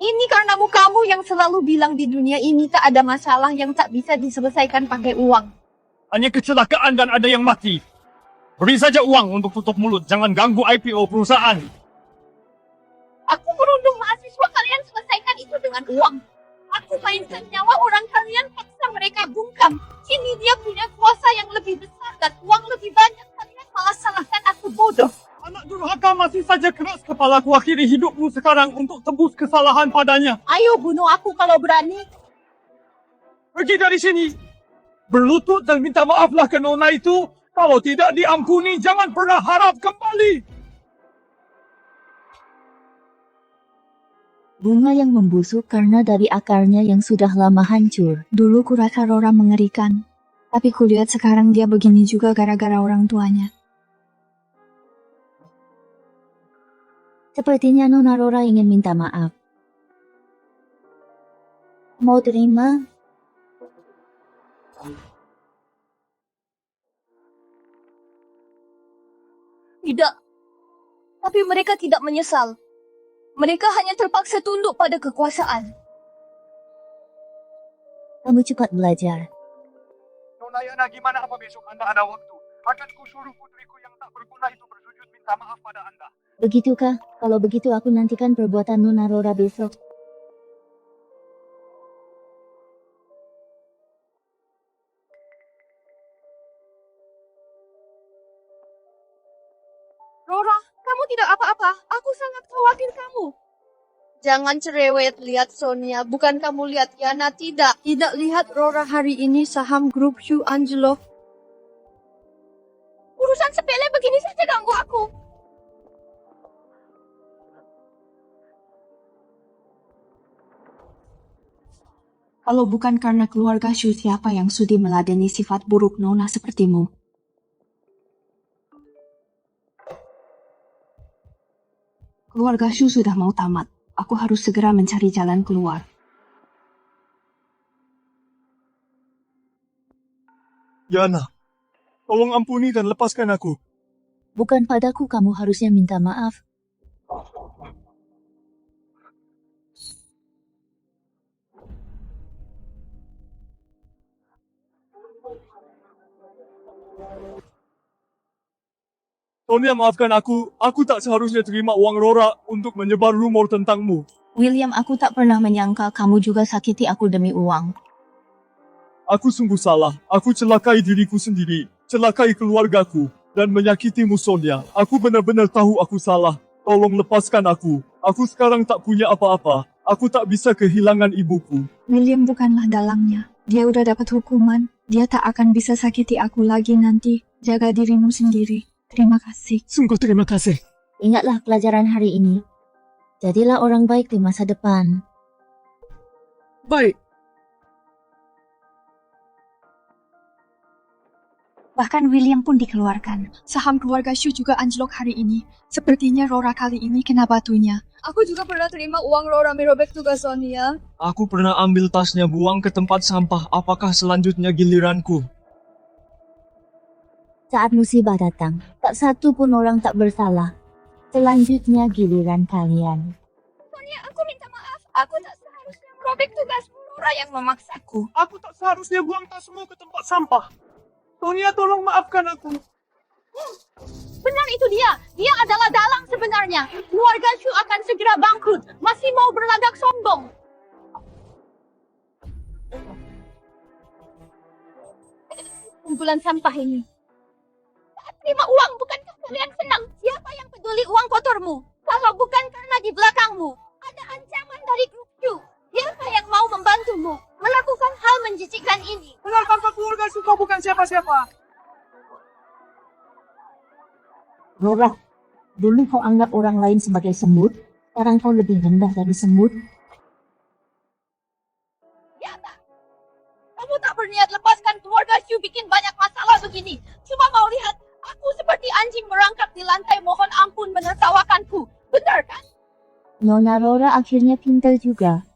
Ini karena kamu yang selalu bilang di dunia ini tak ada masalah yang tak bisa diselesaikan pakai uang. Hanya kecelakaan dan ada yang mati. Beri saja uang untuk tutup mulut. Jangan ganggu IPO perusahaan. Aku berundung mahasiswa kalian selesaikan itu dengan uang. Aku mainkan nyawa orang kalian paksa mereka bungkam. Kini dia punya kuasa yang lebih besar dan uang lebih banyak. Kalian malah salahkan aku bodoh. Anak durhaka masih saja keras kepala. Ku akhiri hidupmu sekarang untuk tebus kesalahan padanya. Ayo bunuh aku kalau berani. Pergi dari sini. Berlutut dan minta maaflah ke nona itu. Kalau tidak diampuni, jangan pernah harap kembali. Bunga yang membusuk karena dari akarnya yang sudah lama hancur. Dulu kurasa Rora mengerikan, tapi kulihat sekarang dia begini juga gara-gara orang tuanya. Sepertinya Nona Rora ingin minta maaf. Mau terima? Tidak. Tapi mereka tidak menyesal. Mereka hanya terpaksa tunduk pada kekuasaan. Kamu cepat belajar. Nona Yana, gimana apa besok Anda ada waktu? Akan ku suruh putriku yang tak berguna itu bersujud minta maaf pada Anda. Begitukah? Kalau begitu aku nantikan perbuatan Nona Rora besok. Rora, kamu tidak apa-apa. Aku sangat khawatir kamu. Jangan cerewet, lihat Sonia. Bukan kamu lihat Yana, tidak. Tidak lihat Rora hari ini saham grup Hugh Angelo. Urusan sepele begini saja ganggu aku. Kalau bukan karena keluarga Shu, siapa yang sudi meladeni sifat buruk Nona sepertimu? Keluarga Shu sudah mau tamat. Aku harus segera mencari jalan keluar. Yana, tolong ampuni dan lepaskan aku. Bukan padaku kamu harusnya minta maaf. Sonia, maafkan aku. Aku tak seharusnya terima uang Rora untuk menyebar rumor tentangmu. William, aku tak pernah menyangka kamu juga sakiti aku demi uang. Aku sungguh salah. Aku celakai diriku sendiri, celakai keluargaku, dan menyakitimu, Sonia. Aku benar-benar tahu aku salah. Tolong lepaskan aku. Aku sekarang tak punya apa-apa. Aku tak bisa kehilangan ibuku. William bukanlah dalangnya. Dia udah dapat hukuman. Dia tak akan bisa sakiti aku lagi nanti. Jaga dirimu sendiri. Terima kasih. Sungguh terima kasih. Ingatlah pelajaran hari ini. Jadilah orang baik di masa depan. Baik. Bahkan William pun dikeluarkan. Saham keluarga Shu juga anjlok hari ini. Sepertinya Rora kali ini kena batunya. Aku juga pernah terima uang Rora merobek tugas Sonia. Aku pernah ambil tasnya buang ke tempat sampah. Apakah selanjutnya giliranku? Saat musibah datang, tak satu pun orang tak bersalah. Selanjutnya giliran kalian. Sonia, aku minta maaf. Aku tak seharusnya merobek tugas Rora yang memaksaku. Aku tak seharusnya buang tasmu ke tempat sampah. Sonia, tolong maafkan aku. Benar itu dia. Dia adalah dalang sebenarnya. Keluarga Shu akan segera bangkrut. Masih mau berlagak sombong. Kumpulan sampah ini. Saat terima uang, bukankah kalian senang? Siapa yang peduli uang kotormu? Kalau bukan karena di belakangmu ada ancaman dari grup Shu. Siapa yang mau membantumu melakukan hal menjijikkan ini? Benar, tanpa keluarga Shu kau bukan siapa-siapa. Rora, dulu kau anggap orang lain sebagai semut, sekarang kau lebih rendah dari semut. Yana, kamu tak berniat lepaskan keluarga Shu bikin banyak masalah begini. Cuma mau lihat aku seperti anjing merangkak di lantai mohon ampun menertawakanku. Benar kan? Nona Rora akhirnya pintar juga.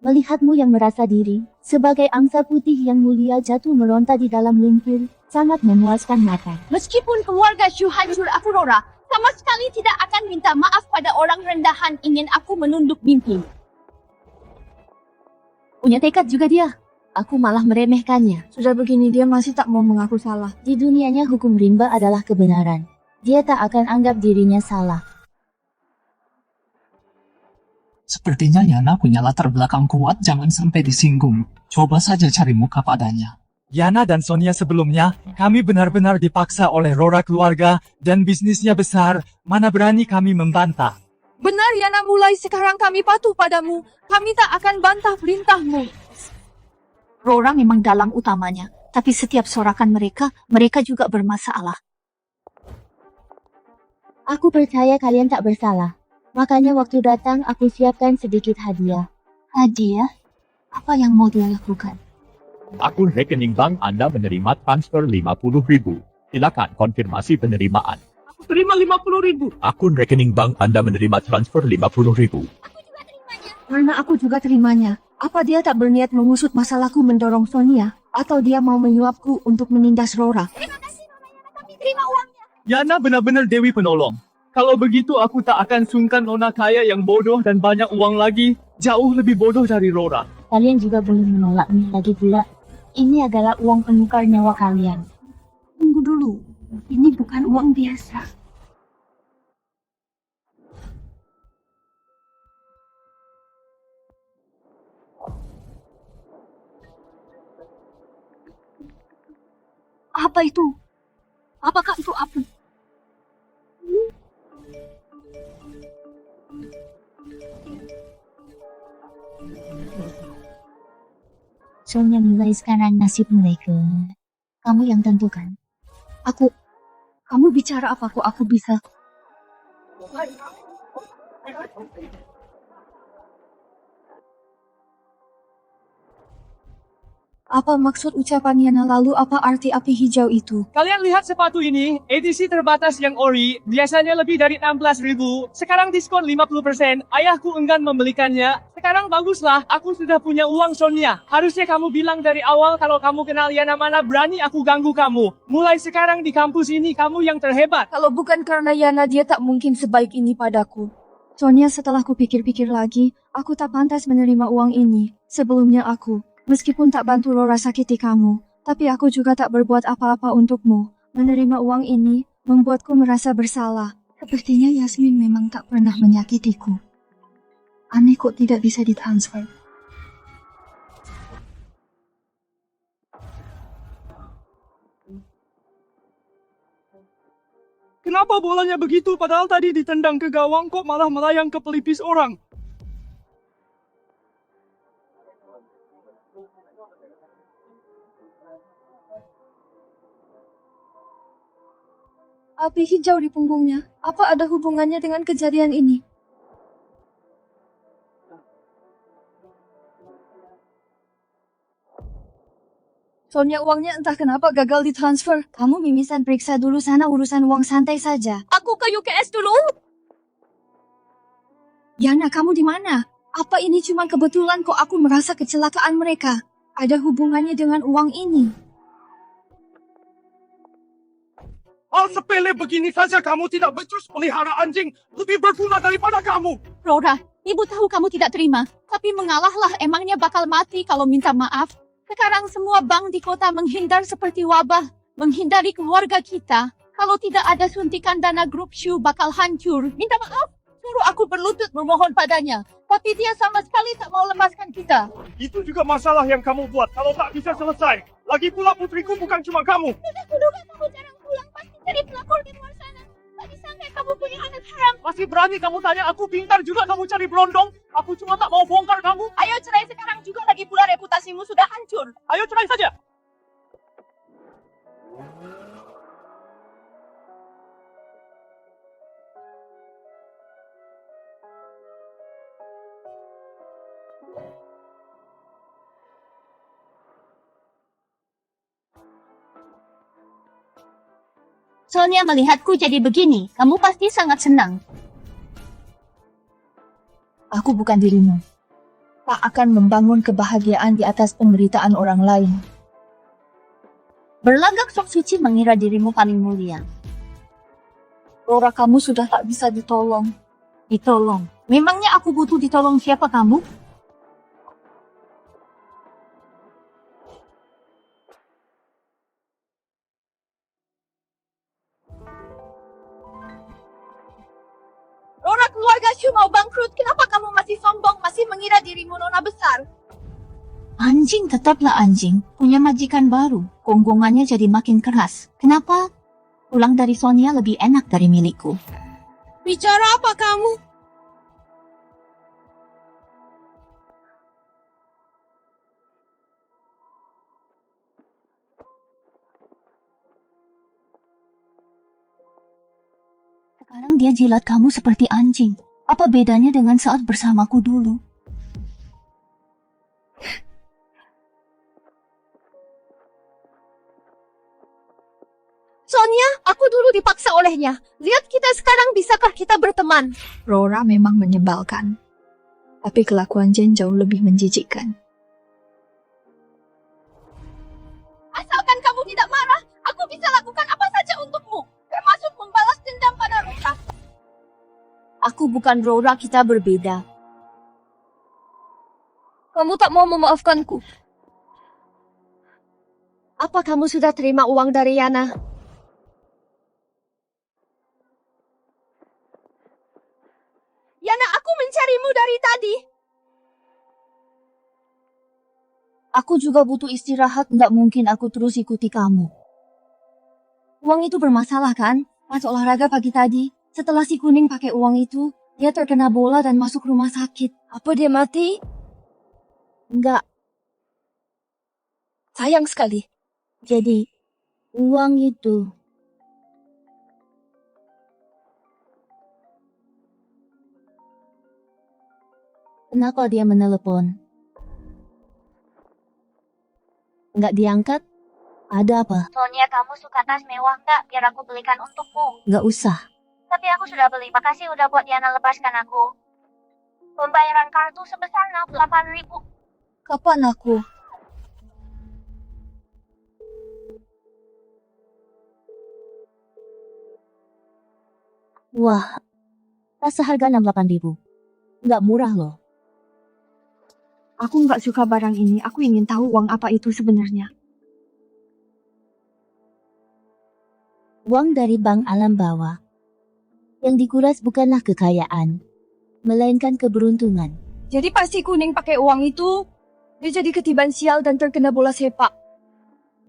Melihatmu yang merasa diri, sebagai angsa putih yang mulia jatuh meronta di dalam lumpur, sangat memuaskan mata. Meskipun keluarga Shu hancur aku Rora, sama sekali tidak akan minta maaf pada orang rendahan ingin aku menunduk mimpi. Punya tekad juga dia. Aku malah meremehkannya. Sudah begini dia masih tak mau mengaku salah. Di dunianya hukum rimba adalah kebenaran. Dia tak akan anggap dirinya salah. Sepertinya Yana punya latar belakang kuat, jangan sampai disinggung. Coba saja cari muka padanya. Yana dan Sonia sebelumnya, kami benar-benar dipaksa oleh Rora keluarga dan bisnisnya besar, mana berani kami membantah. Benar Yana, mulai sekarang kami patuh padamu. Kami tak akan bantah perintahmu. Rora memang dalang utamanya, tapi setiap sorakan mereka juga bermasalah. Aku percaya kalian tak bersalah. Makanya waktu datang aku siapkan sedikit hadiah. Hadiah? Apa yang mau dia lakukan? Akun rekening bank Anda menerima transfer 50.000. Silakan konfirmasi penerimaan. Aku terima 50.000. Akun rekening bank Anda menerima transfer 50.000. Karena aku juga terimanya. Apa dia tak berniat mengusut masalahku mendorong Sonia? Atau dia mau menyuapku untuk menindas Rora? Terima kasih Nona Yana, kami terima uangnya. Yana benar-benar Dewi penolong. Kalau begitu aku tak akan sungkan nona kaya yang bodoh dan banyak uang lagi, jauh lebih bodoh dari Rora. Kalian juga boleh menolaknya lagi pula. Ini adalah uang penukar nyawa kalian. Tunggu dulu, ini bukan uang biasa. Apa itu? Apakah itu api? Soalnya mulai sekarang nasib mereka. Kamu yang tentukan. Kamu bicara apa kok aku bisa? Apa maksud ucapan Yana, lalu apa arti api hijau itu? Kalian lihat sepatu ini, edisi terbatas yang ori, biasanya lebih dari 16.000, sekarang diskon 50%, ayahku enggan membelikannya. Sekarang baguslah, aku sudah punya uang Sonia. Harusnya kamu bilang dari awal kalau kamu kenal Yana, mana berani aku ganggu kamu. Mulai sekarang di kampus ini kamu yang terhebat. Kalau bukan karena Yana, dia tak mungkin sebaik ini padaku. Sonia, setelah kupikir-pikir lagi, aku tak pantas menerima uang ini. Sebelumnya meskipun tak bantu Rora sakiti kamu, tapi aku juga tak berbuat apa-apa untukmu. Menerima uang ini membuatku merasa bersalah. Sepertinya Yasmin memang tak pernah menyakitiku. Aneh kok tidak bisa ditransfer. Kenapa bolanya begitu padahal tadi ditendang ke gawang kok malah melayang ke pelipis orang? Api hijau di punggungnya, apa ada hubungannya dengan kejadian ini? Soalnya uangnya entah kenapa gagal ditransfer. Kamu mimisan periksa dulu sana, urusan uang santai saja. Aku ke UKS dulu. Yana, kamu di mana? Apa ini cuma kebetulan kok aku merasa kecelakaan mereka? Ada hubungannya dengan uang ini? Hal sepele begini saja kamu tidak becus, pelihara anjing lebih berguna daripada kamu. Rora, ibu tahu kamu tidak terima, tapi mengalahlah, emangnya bakal mati kalau minta maaf. Sekarang semua bank di kota menghindar seperti wabah, menghindari keluarga kita. Kalau tidak ada suntikan dana grup Shu bakal hancur. Minta maaf, suruh aku berlutut memohon padanya. Tapi dia sama sekali tak mau lepaskan kita. Itu juga masalah yang kamu buat kalau tak bisa selesai. Lagi pula putriku bukan cuma kamu. Sudah kuduga kamu jarang pulang, pasti jadi pelakor di luar sana. Tak disangka kamu punya anak haram. Masih berani kamu tanya aku pintar juga kamu cari berondong. Aku cuma tak mau bongkar kamu. Ayo cerai sekarang juga, lagi pula reputasimu sudah hancur. Ayo cerai saja. Soalnya melihatku jadi begini, kamu pasti sangat senang. Aku bukan dirimu. tak akan membangun kebahagiaan di atas penderitaan orang lain. Berlagak sok suci mengira dirimu paling mulia. Rora, kamu sudah tak bisa ditolong. Ditolong. Memangnya aku butuh ditolong siapa kamu? Rora, keluarga Shu mau bangkrut. Kenapa kamu masih sombong, masih mengira dirimu nona besar? Anjing tetaplah anjing. Punya majikan baru. Gonggongannya jadi makin keras. Kenapa? Pulang dari Sonia lebih enak dari milikku. Bicara apa kamu? Sekarang dia jilat kamu seperti anjing. Apa bedanya dengan saat bersamaku dulu? Sonia, aku dulu dipaksa olehnya. Lihat kita sekarang, bisakah kita berteman? Rora memang menyebalkan. Tapi kelakuan Jen jauh lebih menjijikkan. Asalkan kamu tidak marah, aku bisa lakukan apa saja untukmu. Termasuk membalas dendam pada Rora. Aku bukan Rora, kita berbeda. Kamu tak mau memaafkanku. Apa kamu sudah terima uang dari Yana? Yana, aku mencarimu dari tadi. Aku juga butuh istirahat, nggak mungkin aku terus ikuti kamu. Uang itu bermasalah kan? Pas olahraga pagi tadi, setelah si kuning pakai uang itu, dia terkena bola dan masuk rumah sakit. Apa dia mati? Enggak, Sayang sekali. jadi uang itu. Kenapa dia menelepon? Nggak diangkat? Ada apa? Sonia, kamu suka tas mewah nggak? Biar aku belikan untukmu. Nggak usah. Tapi aku sudah beli. Makasih udah buat Diana lepaskan aku. Pembayaran kartu sebesar 68.000. Kapan aku? Wah, tas seharga 68.000. Nggak murah loh. Aku nggak suka barang ini. Aku ingin tahu uang apa itu sebenarnya. Uang dari bank alam bawah. Yang dikuras bukanlah kekayaan, melainkan keberuntungan. Jadi pasti kuning pakai uang itu, dia jadi ketiban sial dan terkena bola sepak.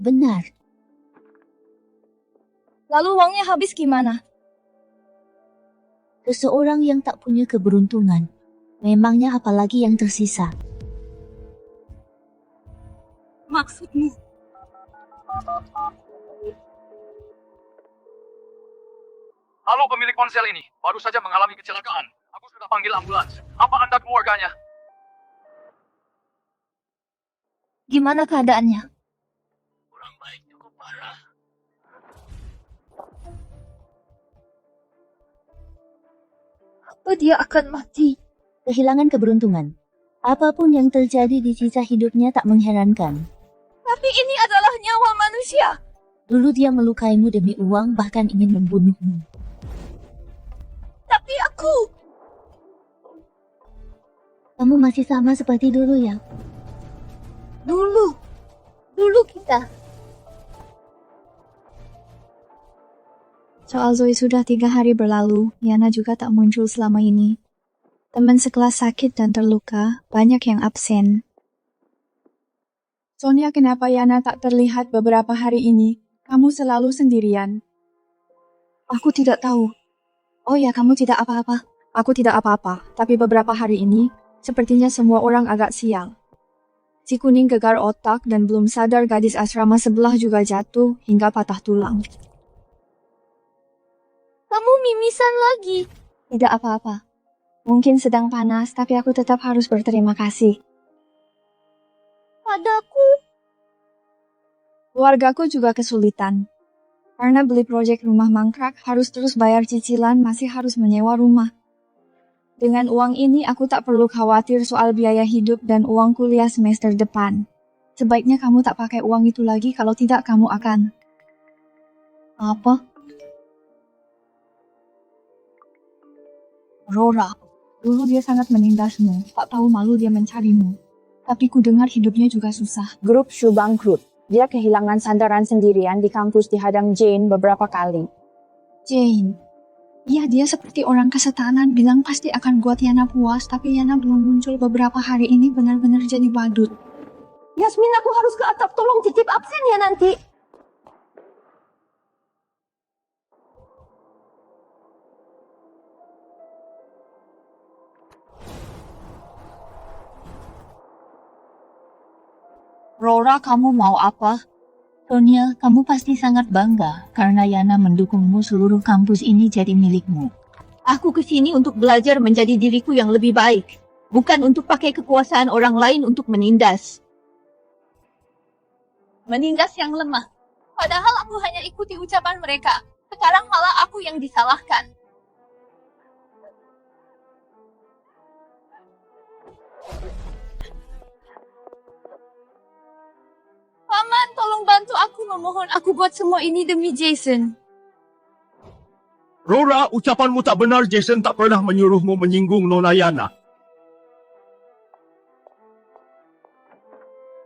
Benar. Lalu uangnya habis gimana? Seseorang yang tak punya keberuntungan, memangnya apalagi yang tersisa. Maksudmu? Halo pemilik ponsel ini, baru saja mengalami kecelakaan. Aku sudah panggil ambulans. Apa Anda keluarganya? Gimana keadaannya? Kurang baik, cukup parah. Apa dia akan mati? Kehilangan keberuntungan. Apapun yang terjadi di sisa hidupnya tak mengherankan. Tapi ini adalah nyawa manusia. Dulu dia melukaimu demi uang, bahkan ingin membunuhmu. Tapi aku... Kamu masih sama seperti dulu ya? Dulu kita. Soal Zoe sudah 3 hari berlalu, Yana juga tak muncul selama ini. Teman sekelas sakit dan terluka, banyak yang absen. Sonia, kenapa Yana tak terlihat beberapa hari ini? Kamu selalu sendirian. Aku tidak tahu. Oh ya, kamu tidak apa-apa. Aku tidak apa-apa, tapi beberapa hari ini, sepertinya semua orang agak sial. Si kuning gegar otak dan belum sadar gadis asrama sebelah juga jatuh hingga patah tulang. Kamu mimisan lagi. Tidak apa-apa. Mungkin sedang panas, tapi aku tetap harus berterima kasih. Padaku. Keluargaku juga kesulitan. Karena beli proyek rumah mangkrak, harus terus bayar cicilan, masih harus menyewa rumah. Dengan uang ini aku tak perlu khawatir soal biaya hidup dan uang kuliah semester depan. Sebaiknya kamu tak pakai uang itu lagi, kalau tidak kamu akan... Apa? Rora, dulu dia sangat menindasmu, tak tahu malu dia mencarimu. Tapi ku dengar hidupnya juga susah. Grup Shu bangkrut. Dia kehilangan sandaran sendirian di kampus dihadang Jane beberapa kali. Jane. Iya, dia seperti orang kesetanan, bilang pasti akan buat Yana puas, tapi Yana belum muncul beberapa hari ini, benar-benar jadi badut. Yasmin, aku harus ke atap, tolong titip absen ya nanti. Rora, kamu mau apa? Sonia, kamu pasti sangat bangga karena Yana mendukungmu seluruh kampus ini jadi milikmu. Aku kesini untuk belajar menjadi diriku yang lebih baik. Bukan untuk pakai kekuasaan orang lain untuk menindas. Menindas yang lemah. Padahal aku hanya ikuti ucapan mereka. Sekarang malah aku yang disalahkan. Paman, tolong bantu aku, memohon. Aku buat semua ini demi Jason. Rora, ucapanmu tak benar. Jason tak pernah menyuruhmu menyinggung Nona Yana.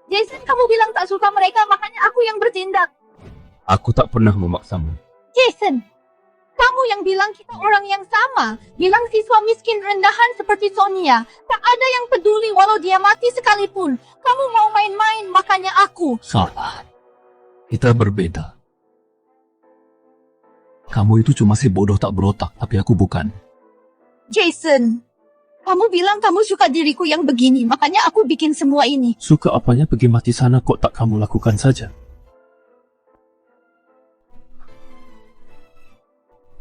Jason, kamu bilang tak suka mereka, makanya aku yang bertindak. Aku tak pernah memaksamu. Jason, kamu yang bilang kita orang yang sama. Bilang siswa miskin rendahan seperti Sonia. Tak ada yang peduli walau dia mati sekalipun. Kamu mau main-main, makanya aku. Salah. Kita berbeda. Kamu itu cuma si bodoh tak berotak, tapi aku bukan. Jason, kamu bilang kamu suka diriku yang begini, makanya aku bikin semua ini. Suka apanya pergi mati sana kok tak kamu lakukan saja.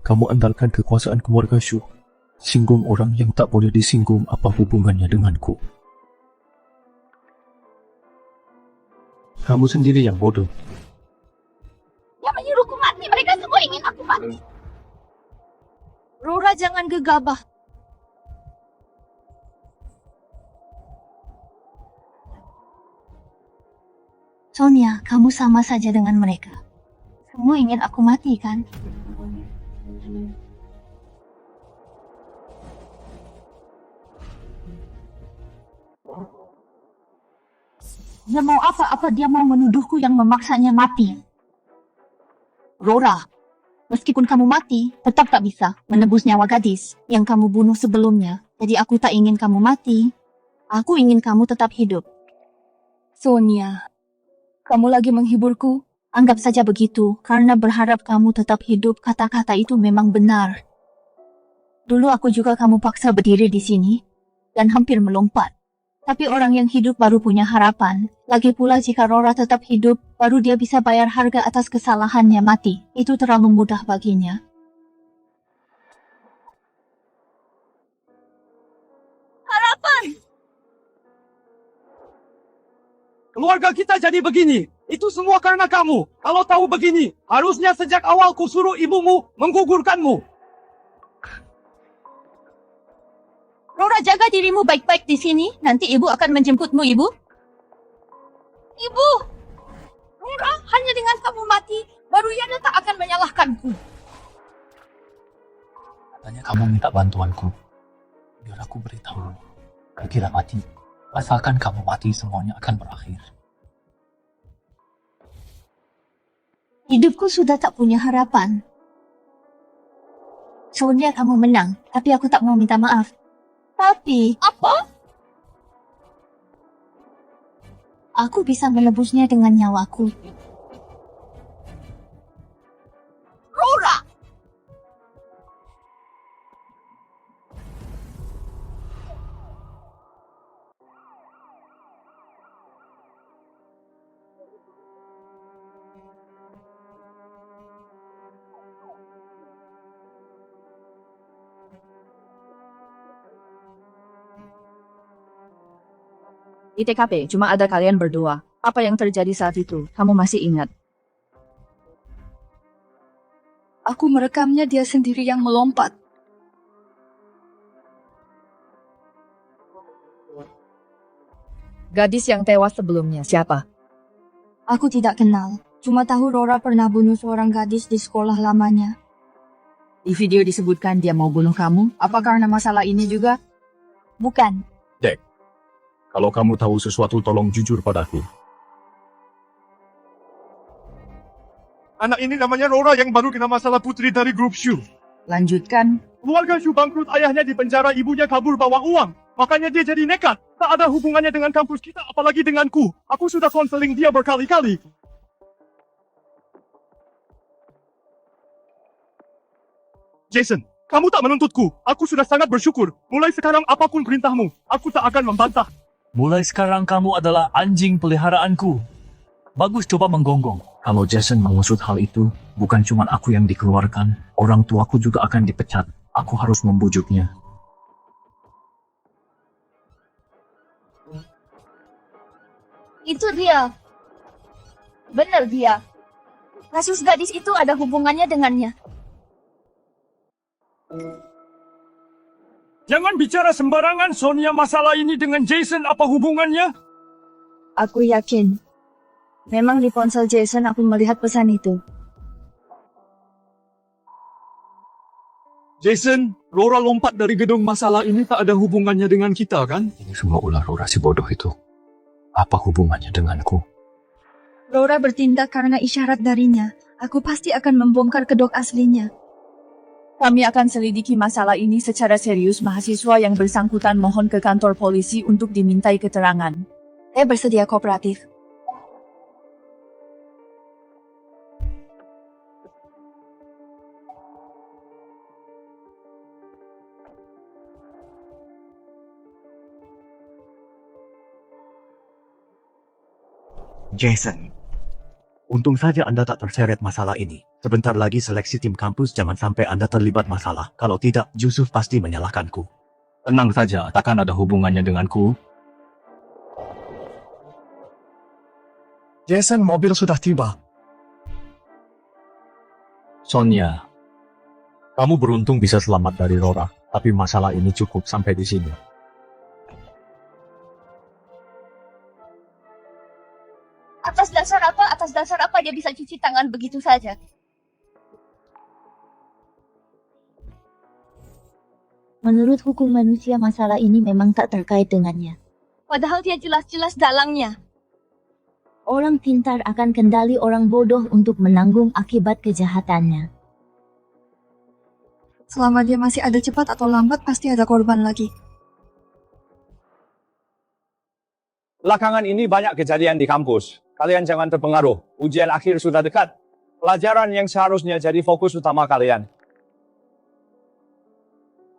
Kamu andalkan kekuasaan keluarga Shu. Singgung orang yang tak boleh disinggung, apa hubungannya denganku? Kamu sendiri yang bodoh. Yang menyuruhku mati, mereka semua ingin aku mati. Rora, jangan gegabah. Sonia, kamu sama saja dengan mereka. Semua ingin aku mati, kan? Dia mau apa dia mau menuduhku yang memaksanya mati. Rora, meskipun kamu mati, tetap tak bisa menebus nyawa gadis yang kamu bunuh sebelumnya. Jadi aku tak ingin kamu mati. Aku ingin kamu tetap hidup. Sonia, kamu lagi menghiburku? Anggap saja begitu, karena berharap kamu tetap hidup, kata-kata itu memang benar. Dulu aku juga kamu paksa berdiri di sini, dan hampir melompat. Tapi orang yang hidup baru punya harapan. Lagi pula jika Rora tetap hidup, baru dia bisa bayar harga atas kesalahannya mati. Itu terlalu mudah baginya. Harapan! Keluarga kita jadi begini. Itu semua karena kamu. Kalau tahu begini, harusnya sejak awal ku suruh ibumu menggugurkanmu. Rora, jaga dirimu baik-baik di sini. Nanti ibu akan menjemputmu, ibu. Ibu! Rora, hanya dengan kamu mati, baru Yana tak akan menyalahkanku. Katanya kamu minta bantuanku. Biar aku beritahu. Kira mati. Asalkan kamu mati, semuanya akan berakhir. Hidupku sudah tak punya harapan. Sonia, kamu menang, tapi aku tak mau minta maaf. Tapi, Apa? aku bisa menebusnya dengan nyawaku. Rora! Di TKP cuma ada kalian berdua. Apa yang terjadi saat itu? Kamu masih ingat? Aku merekamnya dia sendiri yang melompat. Gadis yang tewas sebelumnya, siapa? Aku tidak kenal. Cuma tahu Rora pernah bunuh seorang gadis di sekolah lamanya. Di video disebutkan dia mau bunuh kamu. Apa karena masalah ini juga? Bukan. Dek, kalau kamu tahu sesuatu tolong jujur padaku. Anak ini namanya Rora yang baru kena masalah putri dari grup Shu. Lanjutkan. Keluarga Shu bangkrut, ayahnya di penjara, ibunya kabur bawa uang. Makanya dia jadi nekat. Tak ada hubungannya dengan kampus kita, apalagi denganku. Aku sudah konseling dia berkali-kali. Jason, kamu tak menuntutku. Aku sudah sangat bersyukur. Mulai sekarang apapun perintahmu, aku tak akan membantah. Mulai sekarang kamu adalah anjing peliharaanku. Bagus coba menggonggong. Kalau Jason mengusut hal itu, bukan cuma aku yang dikeluarkan, orang tuaku juga akan dipecat. Aku harus membujuknya. Itu dia. Benar dia. Kasus gadis itu ada hubungannya dengannya. Jangan bicara sembarangan, Sonia. Masalah ini dengan Jason apa hubungannya? Aku yakin. Memang di ponsel Jason aku melihat pesan itu. Jason, Rora lompat dari gedung, masalah ini tak ada hubungannya dengan kita, kan? Ini semua ulah Rora si bodoh itu. Apa hubungannya denganku? Rora bertindak karena isyarat darinya. Aku pasti akan membongkar kedok aslinya. Kami akan selidiki masalah ini secara serius. Mahasiswa yang bersangkutan mohon ke kantor polisi untuk dimintai keterangan. Saya bersedia kooperatif. Jason, untung saja Anda tak terseret masalah ini. Sebentar lagi seleksi tim kampus, jangan sampai Anda terlibat masalah. Kalau tidak, Yusuf pasti menyalahkanku. Tenang saja, takkan ada hubungannya denganku. Jason, mobil sudah tiba. Sonia, kamu beruntung bisa selamat dari Rora, tapi masalah ini cukup sampai di sini. Atas dasar apa dia bisa cuci tangan begitu saja? Menurut hukum manusia, masalah ini memang tak terkait dengannya. Padahal dia jelas-jelas dalangnya. Orang pintar akan kendali orang bodoh untuk menanggung akibat kejahatannya. Selama dia masih ada cepat atau lambat, pasti ada korban lagi. Belakangan ini banyak kejadian di kampus. Kalian jangan terpengaruh. Ujian akhir sudah dekat. Pelajaran yang seharusnya jadi fokus utama kalian.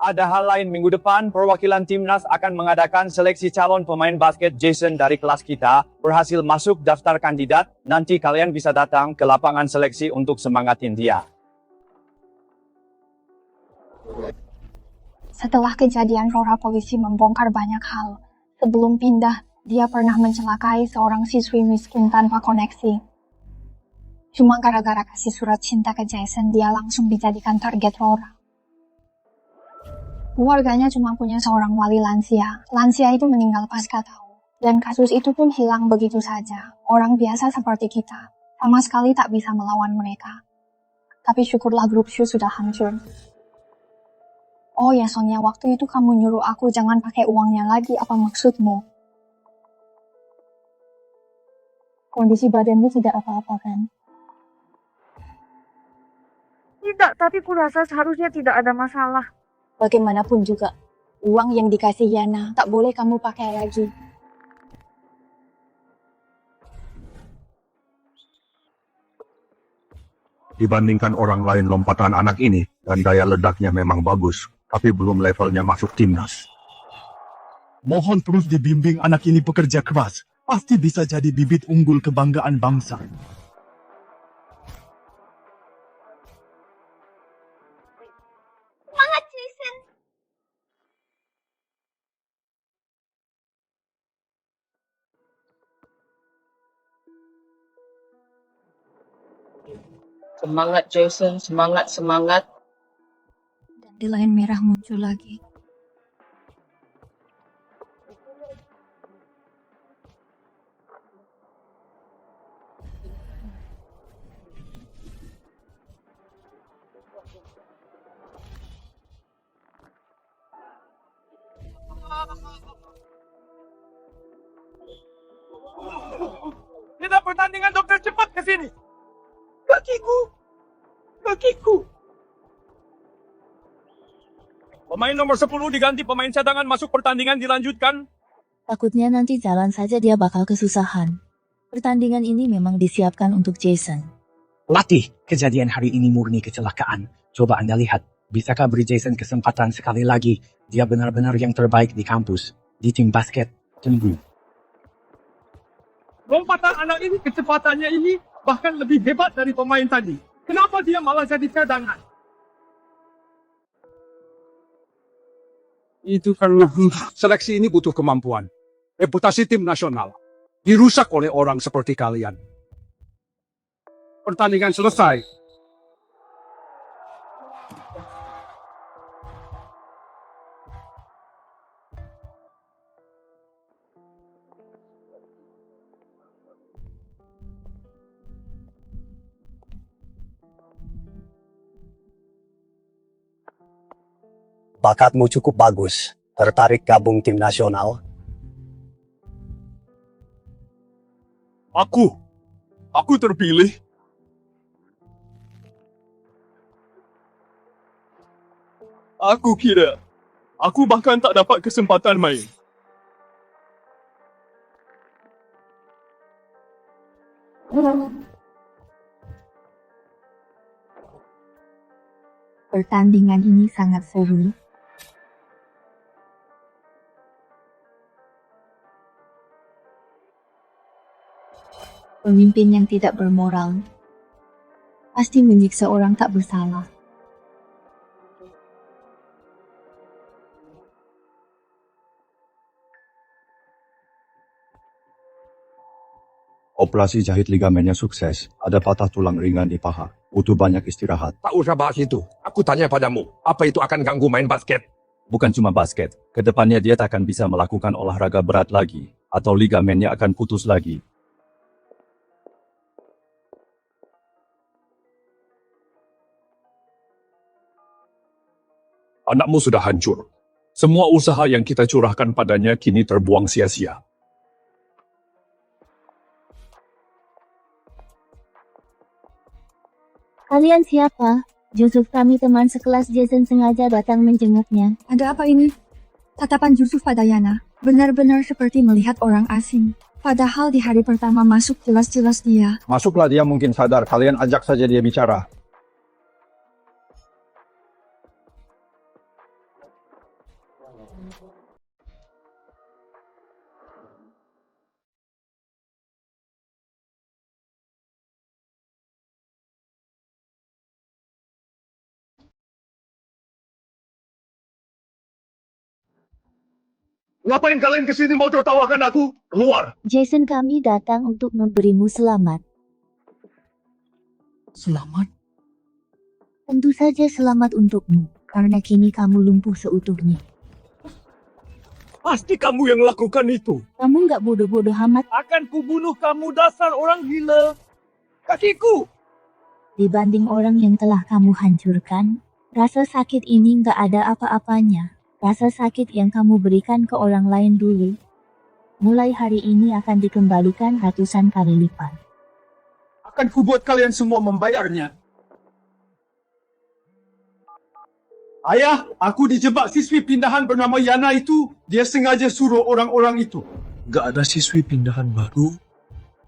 Ada hal lain, minggu depan perwakilan timnas akan mengadakan seleksi calon pemain basket. Jason dari kelas kita berhasil masuk daftar kandidat. Nanti kalian bisa datang ke lapangan seleksi untuk semangatin dia. Setelah kejadian Rora, polisi membongkar banyak hal. Sebelum pindah, dia pernah mencelakai seorang siswi miskin tanpa koneksi. Cuma gara-gara kasih surat cinta ke Jason, dia langsung dijadikan target Rora. Keluarganya cuma punya seorang wali lansia. Lansia itu meninggal pasca tahu. Dan kasus itu pun hilang begitu saja. Orang biasa seperti kita, sama sekali tak bisa melawan mereka. Tapi syukurlah grup Shu sudah hancur. Oh ya Sonia, waktu itu kamu nyuruh aku jangan pakai uangnya lagi, apa maksudmu? Kondisi badanmu tidak apa-apa kan? Tidak, tapi kurasa seharusnya tidak ada masalah. Bagaimanapun juga, uang yang dikasih Yana tak boleh kamu pakai lagi. Dibandingkan orang lain, lompatan anak ini dan daya ledaknya memang bagus, tapi belum levelnya masuk timnas. Mohon terus dibimbing, anak ini pekerja keras. Pasti bisa jadi bibit unggul kebanggaan bangsa. Semangat Jason! Semangat Jason, semangat, semangat. Dandelion merah muncul lagi. Tidak pertandingan dokter, cepat ke sini. Kakiku. Kakiku. Pemain nomor 10 diganti pemain cadangan, masuk pertandingan dilanjutkan. Takutnya nanti jalan saja dia bakal kesusahan. Pertandingan ini memang disiapkan untuk Jason. Latih, kejadian hari ini murni kecelakaan. Coba Anda lihat, bisakah beri Jason kesempatan sekali lagi? Dia benar-benar yang terbaik di kampus, di tim basket. Tunggu. Lompatan anak ini, kecepatannya ini bahkan lebih hebat dari pemain tadi. Kenapa dia malah jadi cadangan? Itu karena seleksi ini butuh kemampuan. Reputasi tim nasional dirusak oleh orang seperti kalian. Pertandingan selesai. Bakatmu cukup bagus. Tertarik gabung tim nasional? Aku terpilih. Aku kira, aku bahkan tak dapat kesempatan main. Pertandingan ini sangat seru. Pemimpin yang tidak bermoral pasti menyiksa orang tak bersalah. Operasi jahit ligamennya sukses. Ada patah tulang ringan di paha. Butuh banyak istirahat. Tak usah bahas itu. Aku tanya padamu, apa itu akan ganggu main basket? Bukan cuma basket. Kedepannya dia tak akan bisa melakukan olahraga berat lagi. Atau ligamennya akan putus lagi. Anakmu sudah hancur. Semua usaha yang kita curahkan padanya kini terbuang sia-sia. Kalian siapa? Yusuf, kami teman sekelas Jason sengaja datang menjenguknya. Ada apa ini? Tatapan Yusuf pada Yana benar-benar seperti melihat orang asing. Padahal di hari pertama masuk jelas-jelas dia. Masuklah, dia mungkin sadar. Kalian ajak saja dia bicara. Ngapain kalian kesini mau tertawakan aku? Keluar! Jason, kami datang untuk memberimu selamat. Selamat? Tentu saja selamat untukmu, karena kini kamu lumpuh seutuhnya. Pasti kamu yang lakukan itu. Kamu nggak bodoh-bodoh amat. Akan kubunuh kamu, dasar orang gila. Kakiku! Dibanding orang yang telah kamu hancurkan, rasa sakit ini nggak ada apa-apanya. Rasa sakit yang kamu berikan ke orang lain dulu, mulai hari ini akan dikembalikan ratusan kali lipat. Akan kubuat kalian semua membayarnya. Ayah, aku dijebak siswi pindahan bernama Yana itu. Dia sengaja suruh orang-orang itu. Gak ada siswi pindahan baru?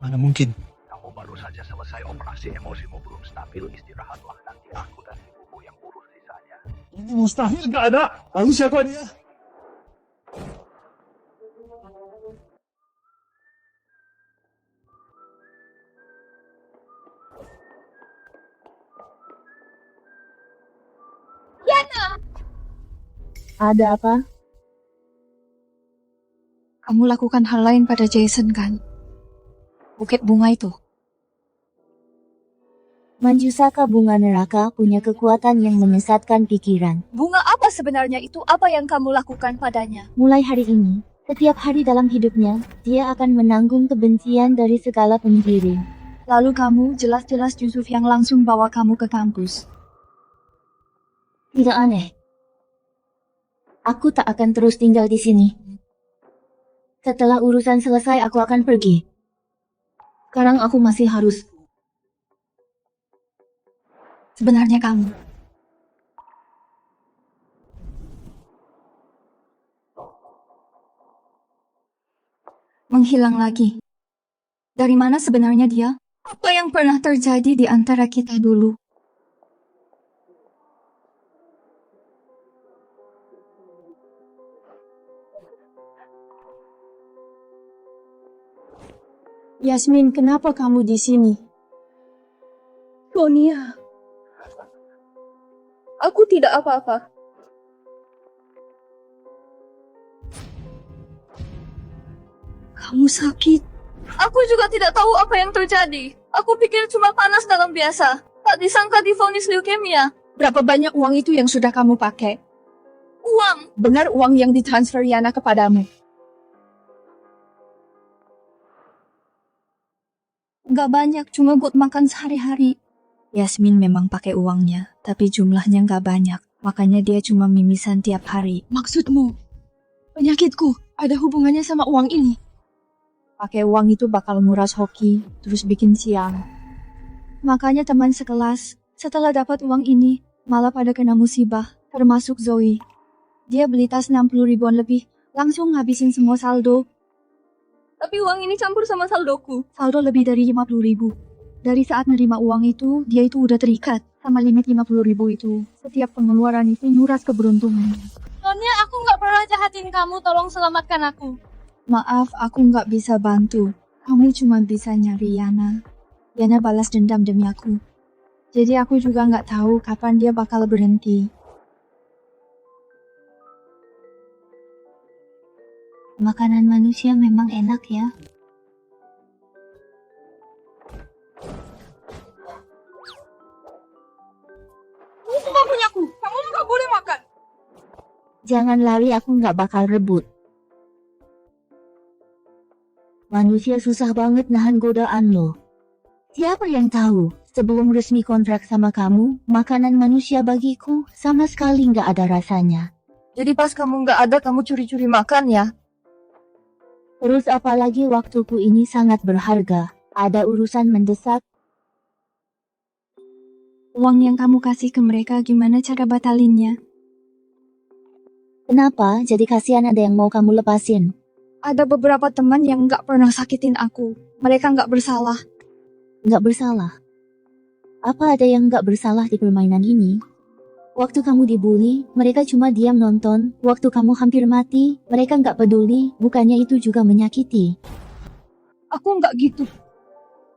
Mana mungkin? Kamu baru saja selesai operasi, emosimu belum stabil. Istirahatlah, nanti aku dan ibumu yang urus sisanya. Ini mustahil gak ada. Lalu siapa dia? Yana! Ada apa? Kamu lakukan hal lain pada Jason, kan? Bukit bunga itu. Manjusaka bunga neraka punya kekuatan yang menyesatkan pikiran. Bunga apa sebenarnya itu? Apa yang kamu lakukan padanya? Mulai hari ini, setiap hari dalam hidupnya, dia akan menanggung kebencian dari segala pengiring. Lalu kamu jelas-jelas Yusuf yang langsung bawa kamu ke kampus. Tidak aneh. Aku tak akan terus tinggal di sini. Setelah urusan selesai, aku akan pergi. Sekarang aku masih harus. Sebenarnya kamu. Menghilang lagi. Dari mana sebenarnya dia? Apa yang pernah terjadi di antara kita dulu? Yasmin, kenapa kamu di sini? Sonia. Aku tidak apa-apa. Kamu sakit. Aku juga tidak tahu apa yang terjadi. Aku pikir cuma panas dalam biasa. Tak disangka divonis leukemia. Berapa banyak uang itu yang sudah kamu pakai? Uang. Benar uang yang ditransfer Yana kepadamu? Gak banyak, cuma buat makan sehari-hari. Yasmin memang pakai uangnya, tapi jumlahnya nggak banyak. Makanya dia cuma mimisan tiap hari. Maksudmu, penyakitku ada hubungannya sama uang ini? Pakai uang itu bakal nguras hoki, terus bikin siang. Makanya teman sekelas, setelah dapat uang ini, malah pada kena musibah, termasuk Zoe. Dia beli tas 60 ribuan lebih, langsung ngabisin semua saldo. Tapi uang ini campur sama saldoku. Saldo lebih dari 50 ribu. Dari saat nerima uang itu, dia itu udah terikat sama limit 50 ribu itu. Setiap pengeluaran itu nguras keberuntungan. Sonia, aku nggak pernah jahatin kamu. Tolong selamatkan aku. Maaf, aku nggak bisa bantu. Kamu cuma bisa nyari Yana. Yana balas dendam demi aku. Jadi aku juga nggak tahu kapan dia bakal berhenti. Makanan manusia memang enak ya. Ini semua punyaku. Kamu nggak boleh makan. Jangan lari, aku nggak bakal rebut. Manusia susah banget nahan godaan lo. Siapa yang tahu, sebelum resmi kontrak sama kamu, makanan manusia bagiku sama sekali nggak ada rasanya. Jadi pas kamu nggak ada, kamu curi-curi makan ya? Terus apalagi waktuku ini sangat berharga. Ada urusan mendesak. Uang yang kamu kasih ke mereka, gimana cara batalinnya? Kenapa? Jadi kasihan ada yang mau kamu lepasin. Ada beberapa teman yang nggak pernah sakitin aku. Mereka nggak bersalah. Nggak bersalah? Apa ada yang nggak bersalah di permainan ini? Waktu kamu dibully, mereka cuma diam nonton. Waktu kamu hampir mati, mereka nggak peduli. Bukannya itu juga menyakiti? Aku nggak gitu.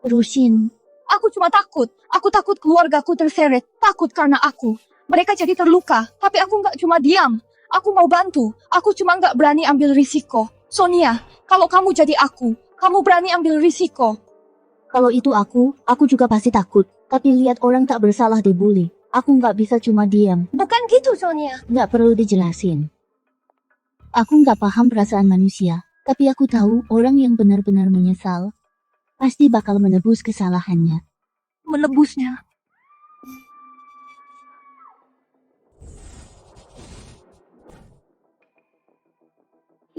Terusin. Aku cuma takut. Aku takut keluargaku terseret. Takut karena aku. Mereka jadi terluka. Tapi aku nggak cuma diam. Aku mau bantu. Aku cuma nggak berani ambil risiko. Sonia, kalau kamu jadi aku, kamu berani ambil risiko. Kalau itu aku juga pasti takut. Tapi lihat orang tak bersalah dibully. Aku nggak bisa cuma diam. Bukan gitu, Sonia. Nggak perlu dijelasin. Aku nggak paham perasaan manusia. Tapi aku tahu orang yang benar-benar menyesal pasti bakal menebus kesalahannya. Menebusnya.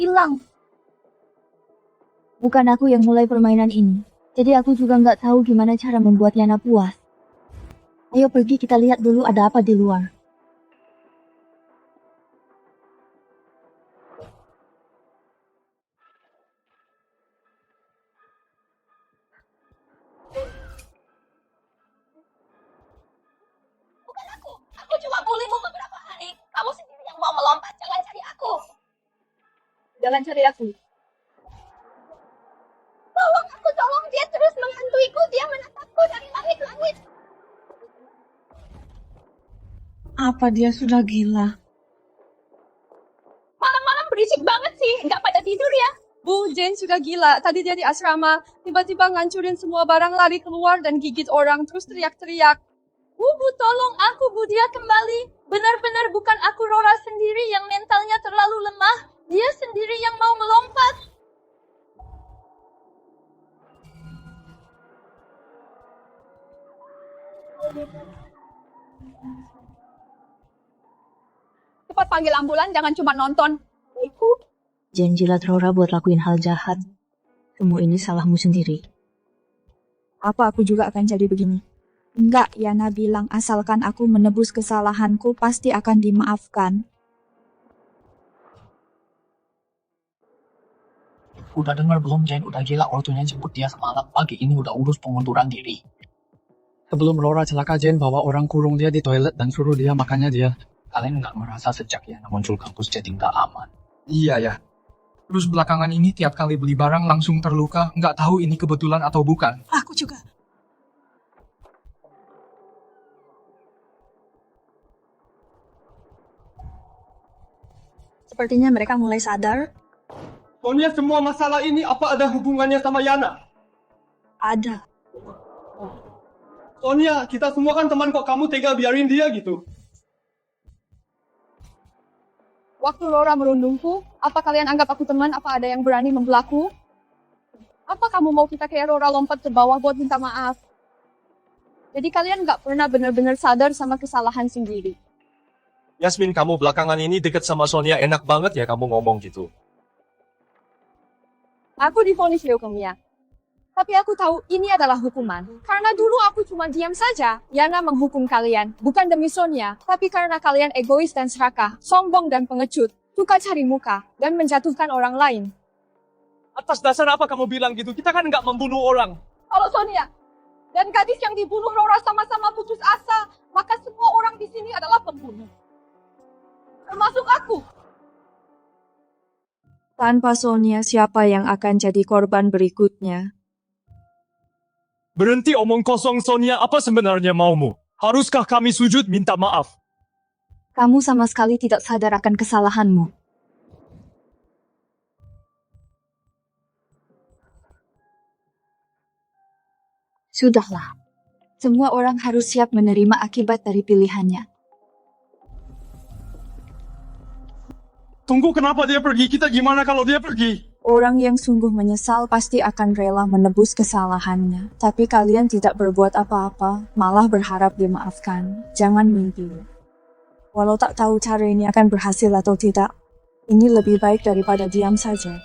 Hilang. Bukan aku yang mulai permainan ini. Jadi aku juga nggak tahu gimana cara membuat Yana puas. Ayo pergi, kita lihat dulu ada apa di luar. Bukan aku. Aku cuma bullymu beberapa hari. Kamu sendiri yang mau melompat. Jangan cari aku. Jangan cari aku. Tolong aku, tolong. Dia terus menghantuiku. Dia menatapku dari langit-langit. Apa dia sudah gila? Malam-malam berisik banget sih. Nggak pada tidur ya. Bu, Jane sudah gila. Tadi dia di asrama. Tiba-tiba ngancurin semua barang, lari keluar dan gigit orang. Terus teriak-teriak. Bu, tolong aku, Bu. Dia kembali. Benar-benar bukan aku, Rora sendiri yang mentalnya terlalu lemah. Dia sendiri yang mau melompat. Cepat panggil ambulan, jangan cuma nonton. Ibu, Jangan jilat Rora buat lakuin hal jahat. Semua ini salahmu sendiri. Apa aku juga akan jadi begini? Enggak, Yana bilang asalkan aku menebus kesalahanku pasti akan dimaafkan. Udah dengar belum Jane udah gila waktunya jemput dia semalam. Pagi ini udah urus pengunduran diri. Sebelum Laura celaka Jane bawa orang kurung dia di toilet dan suruh dia makannya dia. Kalian nggak merasa sejak Yana muncul kampus jadi nggak aman? Iya ya. Terus belakangan ini tiap kali beli barang langsung terluka. Nggak tahu ini kebetulan atau bukan. Aku juga. Sepertinya mereka mulai sadar. Sonia, semua masalah ini apa ada hubungannya sama Yana? Ada. Sonia, kita semua kan teman kok, kamu tega biarin dia gitu? Waktu Laura merundungku, apa kalian anggap aku teman? Apa ada yang berani membelaku? Apa kamu mau kita kayak Laura lompat ke bawah buat minta maaf? Jadi kalian nggak pernah benar-benar sadar sama kesalahan sendiri. Yasmin, kamu belakangan ini deket sama Sonia, enak banget ya kamu ngomong gitu. Aku divonis leukemia. Tapi aku tahu ini adalah hukuman. Karena dulu aku cuma diam saja. Yana menghukum kalian. Bukan demi Sonia. Tapi karena kalian egois dan serakah. Sombong dan pengecut. Suka cari muka. Dan menjatuhkan orang lain. Atas dasar apa kamu bilang gitu? Kita kan nggak membunuh orang. Kalau Sonia dan gadis yang dibunuh Laura sama-sama putus asa, maka semua orang di sini adalah pembunuh. Termasuk aku. Tanpa Sonia, siapa yang akan jadi korban berikutnya? Berhenti omong kosong, Sonia. Apa sebenarnya maumu? Haruskah kami sujud minta maaf? Kamu sama sekali tidak sadar akan kesalahanmu. Sudahlah. Semua orang harus siap menerima akibat dari pilihannya. Tunggu, kenapa dia pergi? Kita gimana kalau dia pergi? Orang yang sungguh menyesal pasti akan rela menebus kesalahannya. Tapi kalian tidak berbuat apa-apa, malah berharap dimaafkan. Jangan mimpi. Walau tak tahu cara ini akan berhasil atau tidak, ini lebih baik daripada diam saja.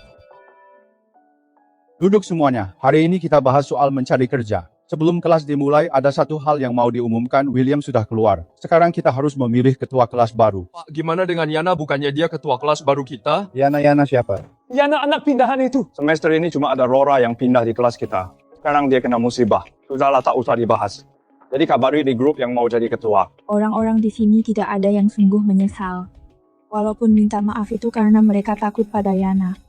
Duduk semuanya. Hari ini kita bahas soal mencari kerja. Sebelum kelas dimulai, ada satu hal yang mau diumumkan. William sudah keluar. Sekarang kita harus memilih ketua kelas baru. Pak, gimana dengan Yana? Bukannya dia ketua kelas baru kita? Yana siapa? Yana anak pindahan itu. Semester ini cuma ada Laura yang pindah di kelas kita. Sekarang dia kena musibah. Sudahlah, tak usah dibahas. Jadi kabari di grup yang mau jadi ketua. Orang-orang di sini tidak ada yang sungguh menyesal. Walaupun minta maaf itu karena mereka takut pada Yana.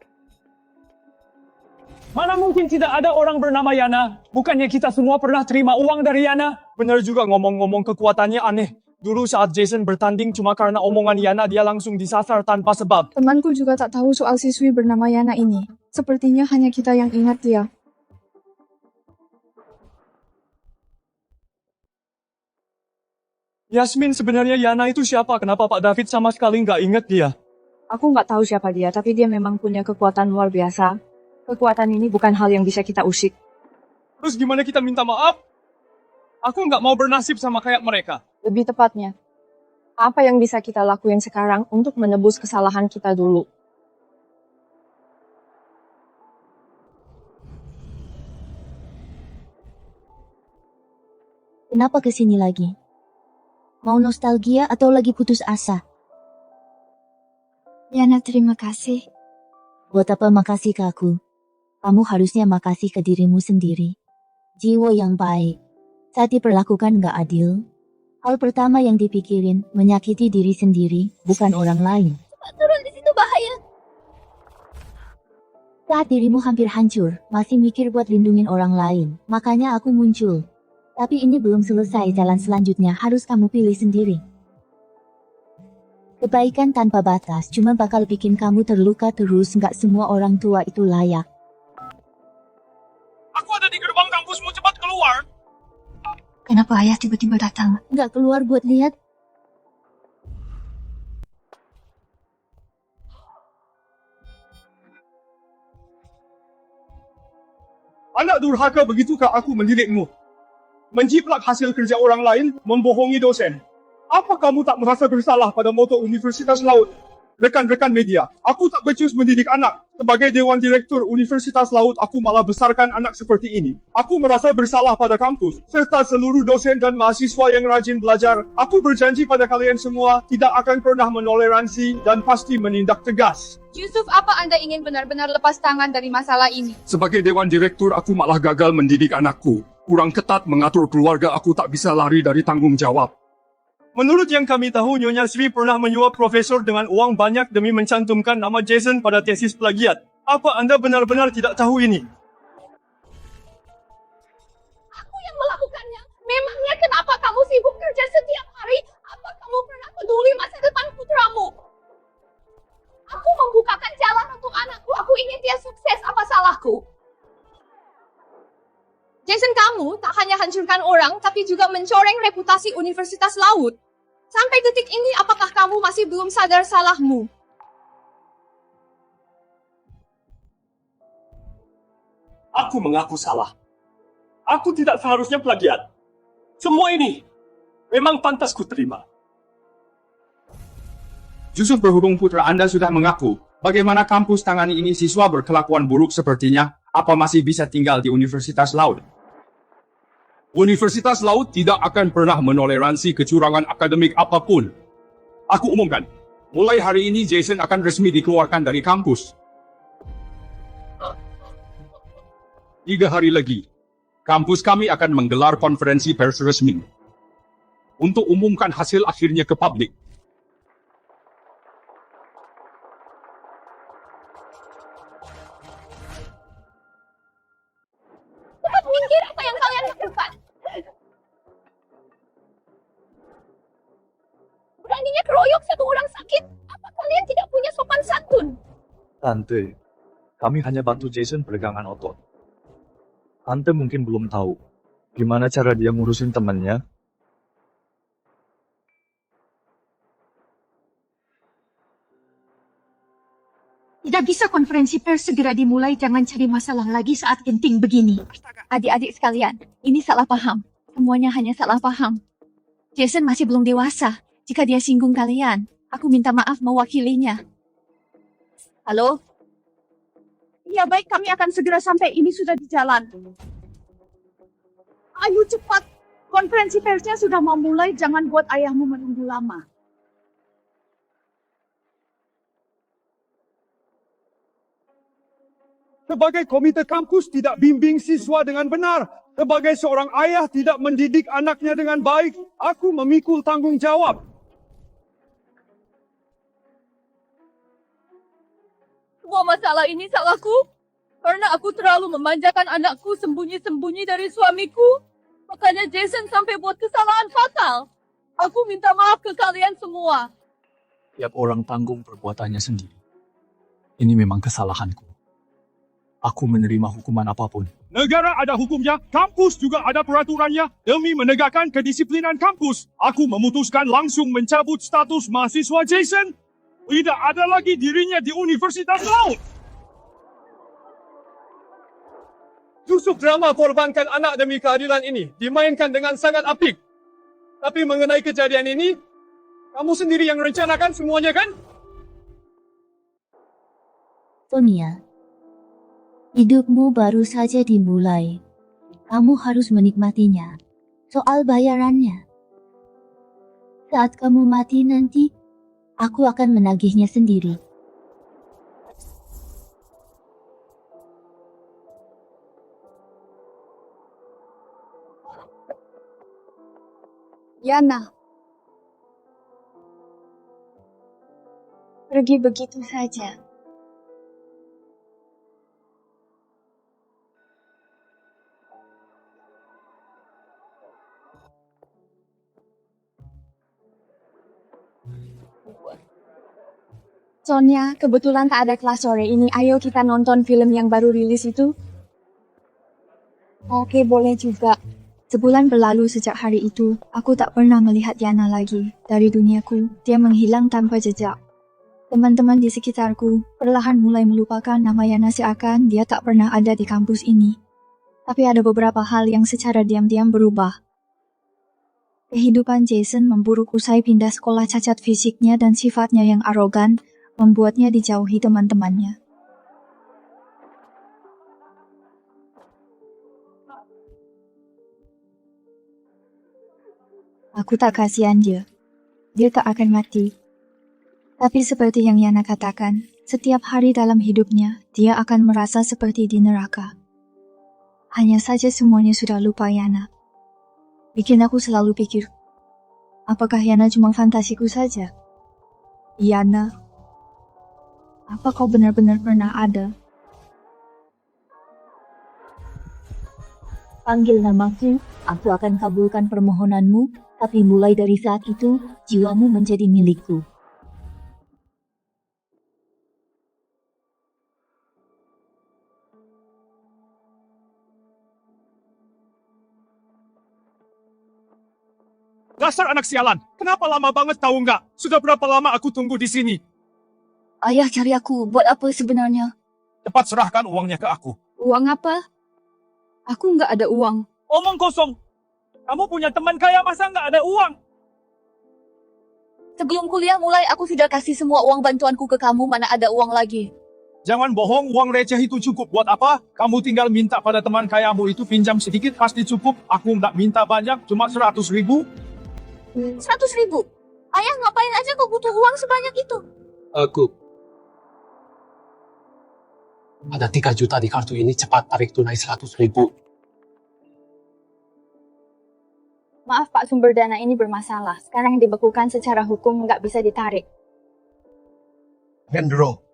Mana mungkin tidak ada orang bernama Yana? Bukannya kita semua pernah terima uang dari Yana? Benar juga ngomong-ngomong kekuatannya aneh. Dulu saat Jason bertanding cuma karena omongan Yana dia langsung disasar tanpa sebab. Temanku juga tak tahu soal siswi bernama Yana ini. Sepertinya hanya kita yang ingat dia. Yasmin, sebenarnya Yana itu siapa? Kenapa Pak David sama sekali nggak ingat dia? Aku nggak tahu siapa dia, tapi dia memang punya kekuatan luar biasa. Kekuatan ini bukan hal yang bisa kita usik. Terus gimana kita minta maaf? Aku nggak mau bernasib sama kayak mereka. Lebih tepatnya, apa yang bisa kita lakuin sekarang untuk menebus kesalahan kita dulu? Kenapa kesini lagi? Mau nostalgia atau lagi putus asa? Yana, terima kasih. Buat apa makasih ke aku? Kamu harusnya makasih ke dirimu sendiri. Jiwa yang baik. Saat diperlakukan gak adil, hal pertama yang dipikirin menyakiti diri sendiri, bukan orang lain. Cepat turun, di situ bahaya. Saat dirimu hampir hancur, masih mikir buat lindungin orang lain, makanya aku muncul. Tapi ini belum selesai, jalan selanjutnya harus kamu pilih sendiri. Kebaikan tanpa batas cuma bakal bikin kamu terluka terus. Gak semua orang tua itu layak. Aku ada di gerbang kampusmu, cepat keluar. Kenapa ayah tiba-tiba datang? Gak keluar buat lihat? Anak durhaka, begitukah aku mendidikmu? Menjiplak hasil kerja orang lain, membohongi dosen. Apa kamu tak merasa bersalah pada moto Universitas Laut? Rekan-rekan media, aku tak becus mendidik anak. Sebagai Dewan Direktur Universitas Laut, aku malah besarkan anak seperti ini. Aku merasa bersalah pada kampus, serta seluruh dosen dan mahasiswa yang rajin belajar. Aku berjanji pada kalian semua, tidak akan pernah menoleransi dan pasti menindak tegas. Yusuf, apa Anda ingin benar-benar lepas tangan dari masalah ini? Sebagai Dewan Direktur, aku malah gagal mendidik anakku. Kurang ketat mengatur keluarga, aku tak bisa lari dari tanggung jawab. Menurut yang kami tahu, Nyonya Sri pernah menyuap profesor dengan uang banyak demi mencantumkan nama Jason pada tesis plagiat. Apa Anda benar-benar tidak tahu ini? Aku yang melakukannya. Memangnya kenapa kamu sibuk kerja setiap hari? Apa kamu pernah peduli masa depan putramu? Aku membukakan jalan untuk anakku. Aku ingin dia sukses. Apa salahku? Jason, kamu tak hanya hancurkan orang, tapi juga mencoreng reputasi Universitas Laut. Sampai detik ini, apakah kamu masih belum sadar salahmu? Aku mengaku salah. Aku tidak seharusnya plagiat. Semua ini memang pantas ku terima. Yusuf, berhubung putra Anda sudah mengaku, bagaimana kampus tangani ini siswa berkelakuan buruk sepertinya? Apa masih bisa tinggal di Universitas Laut? Universitas Laut tidak akan pernah menoleransi kecurangan akademik apapun. Aku umumkan, mulai hari ini Jason akan resmi dikeluarkan dari kampus. 3 hari lagi, kampus kami akan menggelar konferensi pers resmi untuk umumkan hasil akhirnya ke publik. Cepat minggir, apa yang kalian lakukan? Beraninya keroyok satu orang sakit. Apa kalian tidak punya sopan santun? Tante, kami hanya bantu Jason peregangan otot. Tante mungkin belum tahu gimana cara dia ngurusin temannya. Tidak bisa konferensi pers segera dimulai, jangan cari masalah lagi saat genting begini. Adik-adik sekalian, ini salah paham. Semuanya hanya salah paham. Jason masih belum dewasa. Jika dia singgung kalian, aku minta maaf mewakilinya. Halo? Ya baik, kami akan segera sampai. Ini sudah di jalan. Ayo cepat. Konferensi persnya sudah mau mulai. Jangan buat ayahmu menunggu lama. Sebagai komite kampus tidak bimbing siswa dengan benar. Sebagai seorang ayah tidak mendidik anaknya dengan baik. Aku memikul tanggung jawab. Semua masalah ini salahku. Karena aku terlalu memanjakan anakku sembunyi-sembunyi dari suamiku. Makanya Jason sampai buat kesalahan fatal. Aku minta maaf ke kalian semua. Tiap orang tanggung perbuatannya sendiri. Ini memang kesalahanku. Aku menerima hukuman apapun. Negara ada hukumnya, kampus juga ada peraturannya. Demi menegakkan kedisiplinan kampus, aku memutuskan langsung mencabut status mahasiswa Jason. Tidak ada lagi dirinya di Universitas Laut. Yusuf drama korbankan anak demi keadilan ini dimainkan dengan sangat apik. Tapi mengenai kejadian ini, kamu sendiri yang rencanakan semuanya kan? Sonia, hidupmu baru saja dimulai. Kamu harus menikmatinya. Soal bayarannya, saat kamu mati nanti, aku akan menagihnya sendiri. Yana, pergi begitu saja. Sonia, kebetulan tak ada kelas sore ini. Ayo kita nonton film yang baru rilis itu. Oke, boleh juga. Sebulan berlalu sejak hari itu, aku tak pernah melihat Yana lagi. Dari duniaku, dia menghilang tanpa jejak. Teman-teman di sekitarku perlahan mulai melupakan nama Yana seakan dia tak pernah ada di kampus ini. Tapi ada beberapa hal yang secara diam-diam berubah. Kehidupan Jason memburuk usai pindah sekolah. Cacat fisiknya dan sifatnya yang arogan membuatnya dijauhi teman-temannya. Aku tak kasihan dia. Dia tak akan mati. Tapi seperti yang Yana katakan, setiap hari dalam hidupnya, dia akan merasa seperti di neraka. Hanya saja semuanya sudah lupa Yana. Bikin aku selalu pikir, apakah Yana cuma fantasiku saja? Yana, apa kau benar-benar pernah ada? Panggil namaku, aku akan kabulkan permohonanmu, tapi mulai dari saat itu, jiwamu menjadi milikku. Dasar anak sialan, kenapa lama banget tahu nggak? Sudah berapa lama aku tunggu di sini? Ayah cari aku, buat apa sebenarnya? Cepat serahkan uangnya ke aku. Uang apa? Aku nggak ada uang. Omong kosong. Kamu punya teman kaya, masa nggak ada uang? Sebelum kuliah mulai, aku sudah kasih semua uang bantuanku ke kamu, mana ada uang lagi. Jangan bohong, uang receh itu cukup buat apa? Kamu tinggal minta pada teman kayamu itu pinjam sedikit pasti cukup. Aku nggak minta banyak, cuma 100.000. 100.000? Ayah ngapain aja kau butuh uang sebanyak itu? Aku ada 3 juta di kartu ini, cepat tarik tunai 100.000. Maaf Pak, sumber dana ini bermasalah. Sekarang dibekukan secara hukum, nggak bisa ditarik. Hendro,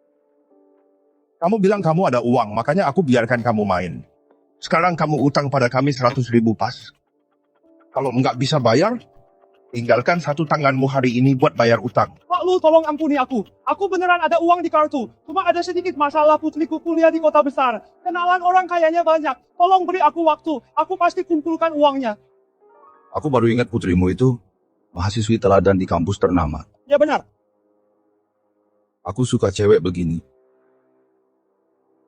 kamu bilang kamu ada uang, makanya aku biarkan kamu main. Sekarang kamu utang pada kami 100.000 pas. Kalau nggak bisa bayar, tinggalkan satu tanganmu hari ini buat bayar utang. Pak Lu, tolong ampuni aku. Aku beneran ada uang di kartu. Cuma ada sedikit masalah, putriku kuliah di kota besar. Kenalan orang kayanya banyak. Tolong beri aku waktu. Aku pasti kumpulkan uangnya. Aku baru ingat putrimu itu mahasiswi teladan di kampus ternama. Ya benar. Aku suka cewek begini.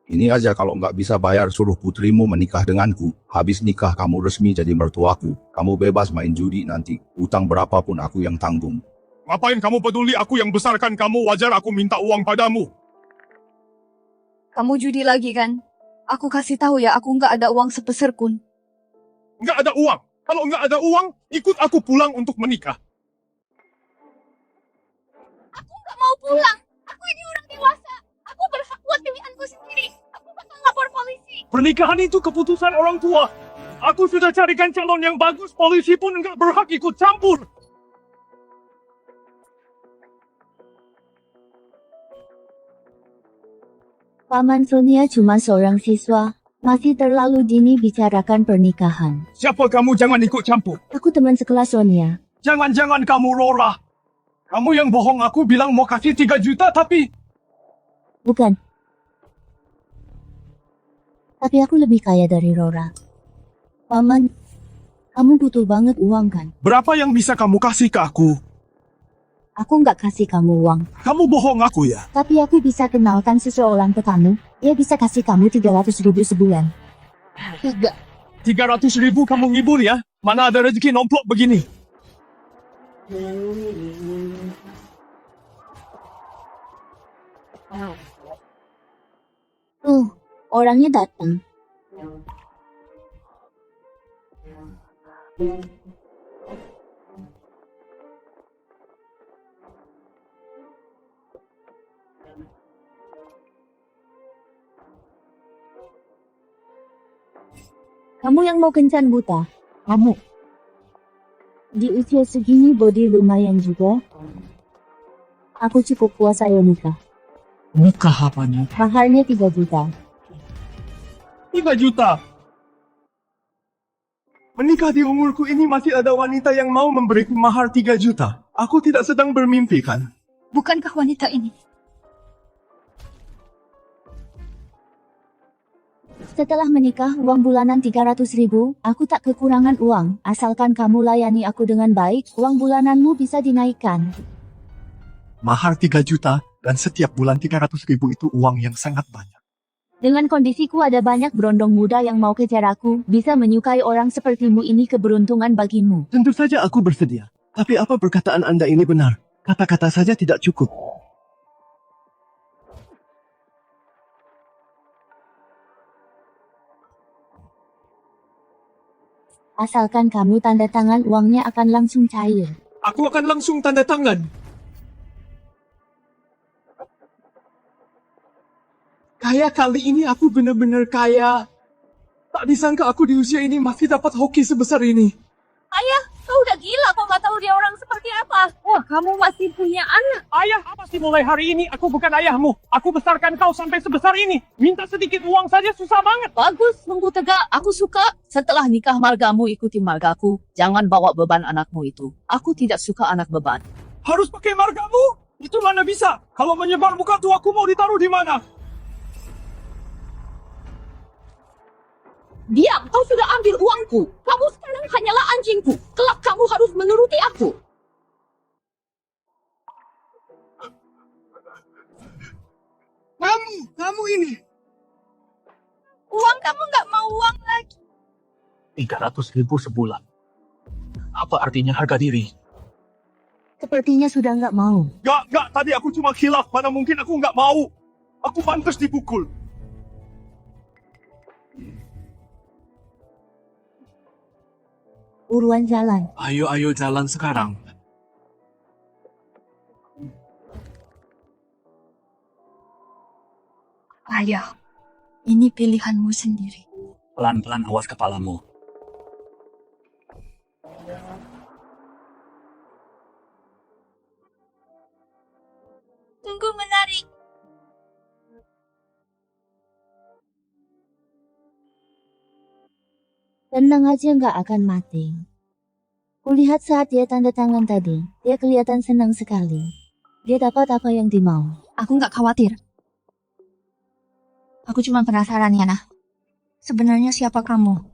Ini aja kalau nggak bisa bayar suruh putrimu menikah denganku. Habis nikah kamu resmi jadi mertuaku. Kamu bebas main judi nanti. Utang berapapun aku yang tanggung. Ngapain kamu peduli? Aku yang besarkan kamu. Wajar aku minta uang padamu. Kamu judi lagi kan? Aku kasih tahu ya, aku nggak ada uang sepeser pun. Nggak ada uang. Kalau nggak ada uang, ikut aku pulang untuk menikah. Aku nggak mau pulang. Aku ini orang dewasa. Aku berhak buat pilihanku sendiri. Aku bakal lapor polisi. Pernikahan itu keputusan orang tua. Aku sudah carikan calon yang bagus, polisi pun nggak berhak ikut campur. Paman Sonia cuma seorang siswa, masih terlalu dini bicarakan pernikahan. Siapa kamu? Jangan ikut campur. Aku teman sekelas Sonia. Jangan-jangan kamu Rora. Kamu yang bohong, aku bilang mau kasih 3 juta tapi... Bukan. Tapi aku lebih kaya dari Rora. Paman, kamu butuh banget uang kan? Berapa yang bisa kamu kasih ke aku? Aku nggak kasih kamu uang. Kamu bohong aku ya? Tapi aku bisa kenalkan seseorang ke kamu. Dia bisa kasih kamu 300.000 sebulan. 300.000 kamu ngibur ya? Mana ada rezeki nomplok begini? Orangnya datang. Kamu yang mau kencan buta? Kamu. Di usia segini body lumayan juga. Aku cukup puas ayo nikah. Nikah apanya? Maharnya 3 juta. 3 juta? Menikah di umurku ini masih ada wanita yang mau memberiku mahar 3 juta. Aku tidak sedang bermimpi kan? Bukankah wanita ini? Setelah menikah, uang bulanan 300.000, aku tak kekurangan uang. Asalkan kamu layani aku dengan baik, uang bulananmu bisa dinaikkan. Mahar 3 juta dan setiap bulan 300.000 itu uang yang sangat banyak. Dengan kondisiku ada banyak berondong muda yang mau kejar aku, bisa menyukai orang sepertimu ini keberuntungan bagimu. Tentu saja aku bersedia. Tapi apa perkataan Anda ini benar? Kata-kata saja tidak cukup. Asalkan kamu tanda tangan, uangnya akan langsung cair. Aku akan langsung tanda tangan. Kaya kali ini aku benar-benar kaya. Tak disangka aku di usia ini masih dapat hoki sebesar ini. Ayah, kau udah gila kok nggak tahu dia orang seperti apa. Wah, kamu masih punya anak. Ayah, apa sih mulai hari ini aku bukan ayahmu. Aku besarkan kau sampai sebesar ini. Minta sedikit uang saja susah banget. Bagus, nunggu tegak. Aku suka. Setelah nikah margamu, ikuti margaku. Jangan bawa beban anakmu itu. Aku tidak suka anak beban. Harus pakai margamu? Itu mana bisa? Kalau menyebar muka tuaku mau ditaruh di mana? Diam, kau sudah ambil uangku. Kamu sekarang hanyalah anjingku. Kelak kamu harus menuruti aku. Kamu ini. Uang kamu nggak mau uang lagi. 300.000 sebulan. Apa artinya harga diri? Sepertinya sudah nggak mau. Nggak, tadi aku cuma khilaf, mana mungkin aku nggak mau. Aku pantas dipukul. Buruan jalan. Ayo jalan sekarang. Ayah, ini pilihanmu sendiri. Pelan-pelan awas kepalamu. Tunggu menarik. Tenang aja, nggak akan mati. Kulihat saat dia tanda tangan tadi, dia kelihatan senang sekali. Dia dapat apa yang dimau. Aku nggak khawatir. Aku cuma penasaran, Yana. Sebenarnya siapa kamu?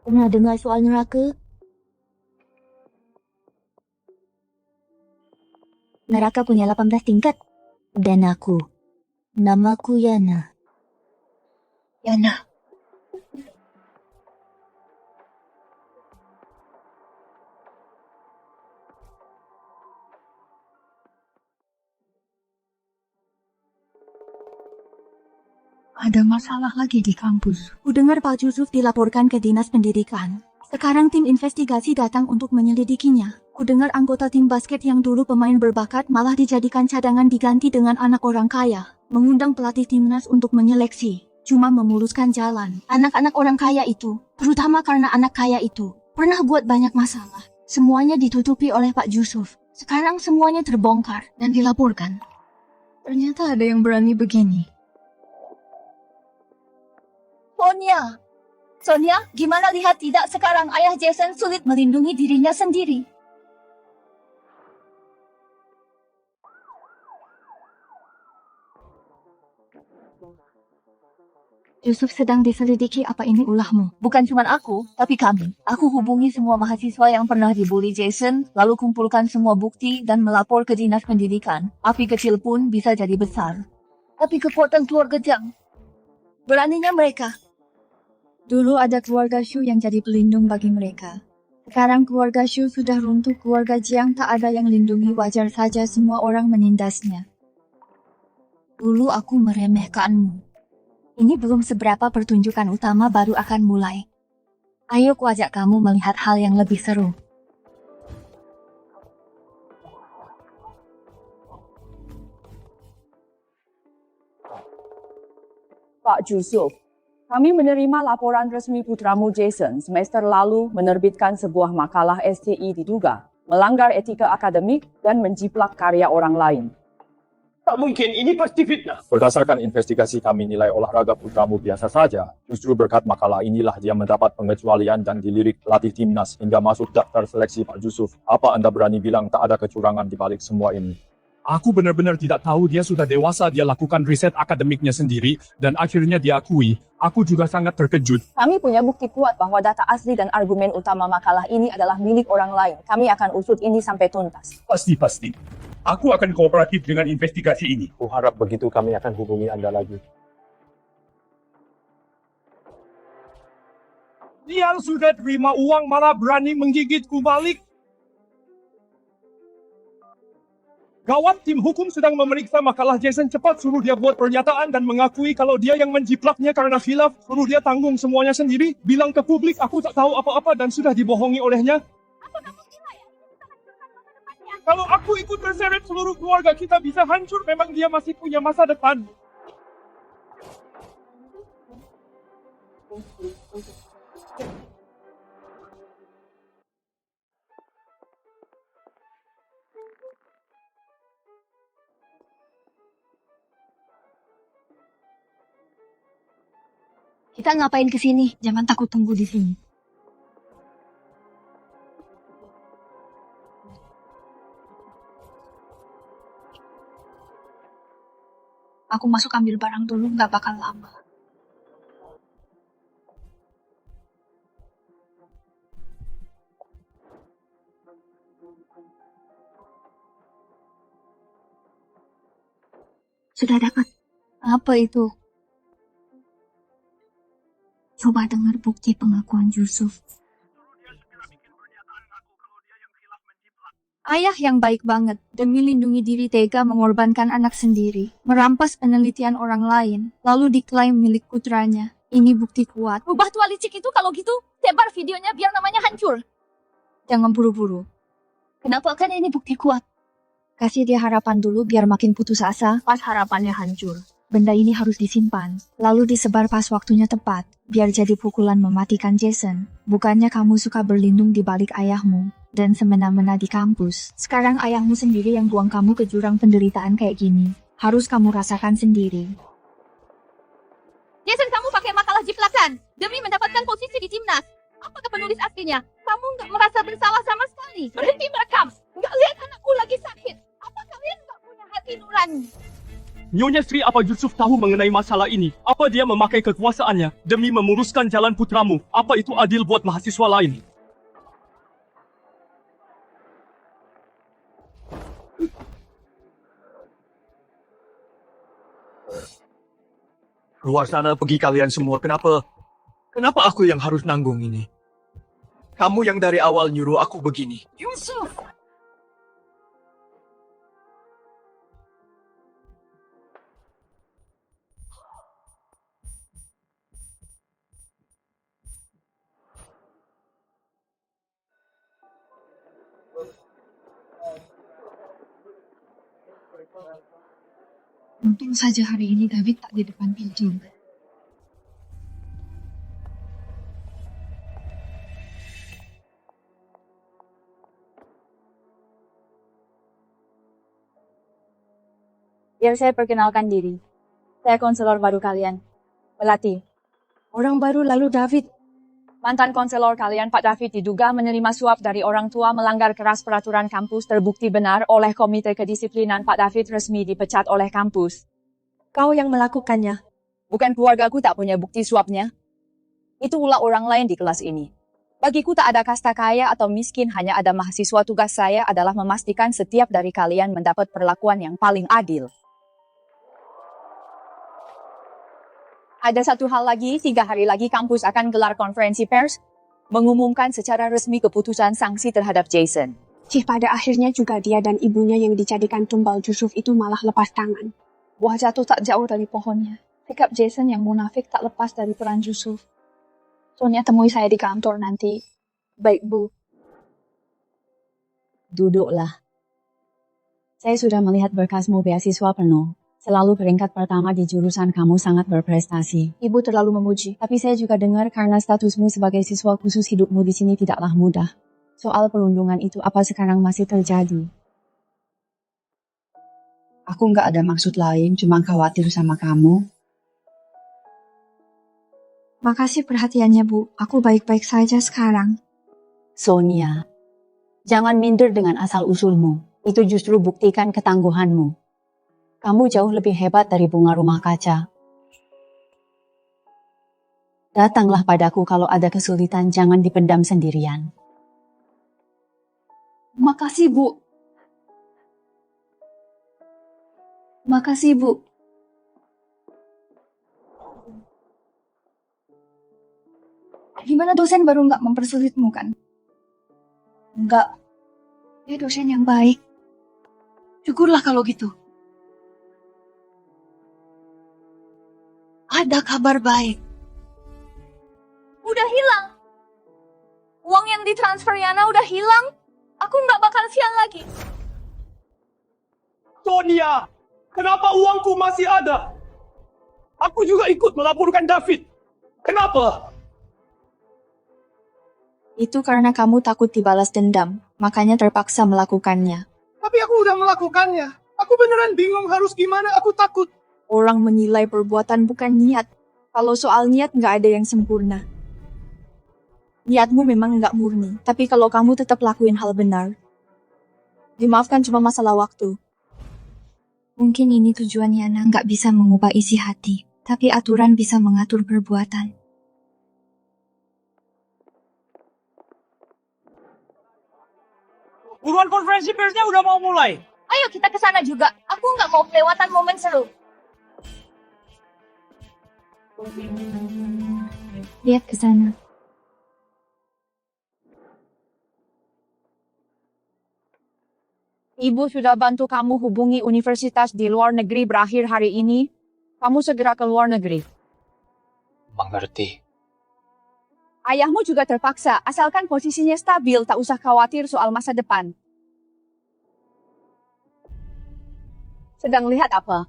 Pernah dengar soal neraka? Neraka punya 18 tingkat. Dan aku. Namaku Yana. Yana. Ada masalah lagi di kampus. Kudengar Pak Yusuf dilaporkan ke Dinas Pendidikan. Sekarang tim investigasi datang untuk menyelidikinya. Kudengar anggota tim basket yang dulu pemain berbakat malah dijadikan cadangan diganti dengan anak orang kaya. Mengundang pelatih timnas untuk menyeleksi. Cuma memuluskan jalan. Anak-anak orang kaya itu, terutama karena anak kaya itu, pernah buat banyak masalah. Semuanya ditutupi oleh Pak Yusuf. Sekarang semuanya terbongkar dan dilaporkan. Ternyata ada yang berani begini. Sonia, gimana lihat tidak sekarang ayah Jason sulit melindungi dirinya sendiri. Yusuf sedang diselidiki, apa ini ulahmu? Bukan cuma aku, tapi kami. Aku hubungi semua mahasiswa yang pernah dibully Jason, lalu kumpulkan semua bukti dan melapor ke Dinas Pendidikan. Api kecil pun bisa jadi besar. Tapi kekuatan keluarga Jiang, beraninya mereka. Dulu ada keluarga Shu yang jadi pelindung bagi mereka. Sekarang keluarga Shu sudah runtuh, keluarga Jiang tak ada yang lindungi, wajar saja semua orang menindasnya. Dulu aku meremehkanmu. Ini belum seberapa, pertunjukan utama baru akan mulai. Ayo kuajak kamu melihat hal yang lebih seru. Pak Yusuf, kami menerima laporan resmi putramu Jason semester lalu menerbitkan sebuah makalah STI diduga melanggar etika akademik dan menjiplak karya orang lain. Tak mungkin, ini pasti fitnah. Berdasarkan investigasi kami nilai olahraga putramu biasa saja. Justru berkat makalah inilah dia mendapat pengecualian dan dilirik pelatih timnas hingga masuk daftar seleksi Pak Yusuf. Apa Anda berani bilang tak ada kecurangan di balik semua ini? Aku benar-benar tidak tahu, dia sudah dewasa, dia lakukan riset akademiknya sendiri, dan akhirnya diakui. Aku juga sangat terkejut. Kami punya bukti kuat bahwa data asli dan argumen utama makalah ini adalah milik orang lain. Kami akan usut ini sampai tuntas. Pasti. Aku akan kooperatif dengan investigasi ini. Aku harap begitu kami akan hubungi Anda lagi. Dia sudah terima uang malah berani menggigitku balik. Gawat, tim hukum sedang memeriksa makalah Jason. Cepat suruh dia buat pernyataan dan mengakui kalau dia yang menjiplaknya karena khilaf. Suruh dia tanggung semuanya sendiri. Bilang ke publik aku tak tahu apa-apa dan sudah dibohongi olehnya. Kalau aku ikut terseret, seluruh keluarga kita bisa hancur. Memang dia masih punya masa depan. Kita ngapain ke sini? Jangan takut tunggu di sini. Aku masuk ambil barang dulu, nggak bakal lama. Sudah dapat. Apa itu? Coba dengar bukti pengakuan Yusuf. Ayah yang baik banget, demi lindungi diri tega mengorbankan anak sendiri, merampas penelitian orang lain, lalu diklaim milik putranya. Ini bukti kuat. Rubah tua licik itu kalau gitu, sebar videonya biar namanya hancur. Jangan buru-buru. Kenapa kan ini bukti kuat? Kasih dia harapan dulu biar makin putus asa. Pas harapannya hancur. Benda ini harus disimpan, lalu disebar pas waktunya tepat, biar jadi pukulan mematikan Jason. Bukannya kamu suka berlindung di balik ayahmu, dan semena-mena di kampus. Sekarang ayahmu sendiri yang buang kamu ke jurang penderitaan kayak gini. Harus kamu rasakan sendiri. Jason, kamu pakai makalah jiplakan demi mendapatkan posisi di timnas. Apakah penulis aslinya? Kamu nggak merasa bersalah sama sekali? Berhenti merekam. Nggak lihat anakku lagi sakit. Apa kalian nggak punya hati nurani? Nyonya Sri, apa Yusuf tahu mengenai masalah ini? Apa dia memakai kekuasaannya demi memuruskan jalan putramu? Apa itu adil buat mahasiswa lain? Luar sana pergi kalian semua. Kenapa aku yang harus nanggung ini? Kamu yang dari awal nyuruh aku begini. Yusuf! Untung saja hari ini David tak di depan pintu. Biar saya perkenalkan diri. Saya konselor baru kalian, Melati. Orang baru lalu David. Mantan konselor kalian, Pak David, diduga menerima suap dari orang tua, melanggar keras peraturan kampus, terbukti benar oleh Komite Kedisiplinan. Pak David resmi dipecat oleh kampus. Kau yang melakukannya. Bukan keluargaku tak punya bukti suapnya. Itu ulah orang lain di kelas ini. Bagiku tak ada kasta kaya atau miskin, hanya ada mahasiswa. Tugas saya adalah memastikan setiap dari kalian mendapat perlakuan yang paling adil. Ada satu hal lagi, 3 hari lagi kampus akan gelar konferensi pers, mengumumkan secara resmi keputusan sanksi terhadap Jason. Pada akhirnya juga dia dan ibunya yang dijadikan tumbal Yusuf itu malah lepas tangan. Buah jatuh tak jauh dari pohonnya. Sikap Jason yang munafik tak lepas dari peran Yusuf. Sonia temui saya di kantor nanti. Baik, Bu. Duduklah. Saya sudah melihat berkasmu beasiswa penuh. Selalu peringkat pertama di jurusan, kamu sangat berprestasi. Ibu terlalu memuji. Tapi saya juga dengar karena statusmu sebagai siswa khusus, hidupmu di sini tidaklah mudah. Soal perundungan itu apa sekarang masih terjadi? Aku nggak ada maksud lain, cuma khawatir sama kamu. Makasih perhatiannya, Bu. Aku baik-baik saja sekarang. Sonia, jangan minder dengan asal-usulmu. Itu justru buktikan ketangguhanmu. Kamu jauh lebih hebat dari bunga rumah kaca. Datanglah padaku kalau ada kesulitan, jangan dipendam sendirian. Makasih, Bu. Makasih, Bu. Gimana dosen baru nggak mempersulitmu kan? Nggak. Dia dosen yang baik. Syukurlah kalau gitu. Ada kabar baik. Udah hilang. Uang yang ditransfer Yana udah hilang. Aku nggak bakal sial lagi. Sonia, kenapa uangku masih ada? Aku juga ikut melaporkan David. Kenapa? Itu karena kamu takut dibalas dendam, makanya terpaksa melakukannya. Tapi aku udah melakukannya. Aku beneran bingung harus gimana, aku takut. Orang menilai perbuatan bukan niat. Kalau soal niat nggak ada yang sempurna. Niatmu memang nggak murni, tapi kalau kamu tetap lakuin hal benar, dimaafkan cuma masalah waktu. Mungkin ini tujuan Yana nggak bisa mengubah isi hati, tapi aturan bisa mengatur perbuatan. Buruan konferensi persnya udah mau mulai. Ayo kita ke sana juga. Aku nggak mau kelewatan momen seru. Lihat ke sana. Ibu sudah bantu kamu hubungi universitas di luar negeri berakhir hari ini. Kamu segera ke luar negeri. Mengerti. Ayahmu juga terpaksa, asalkan posisinya stabil, tak usah khawatir soal masa depan. Sedang lihat apa?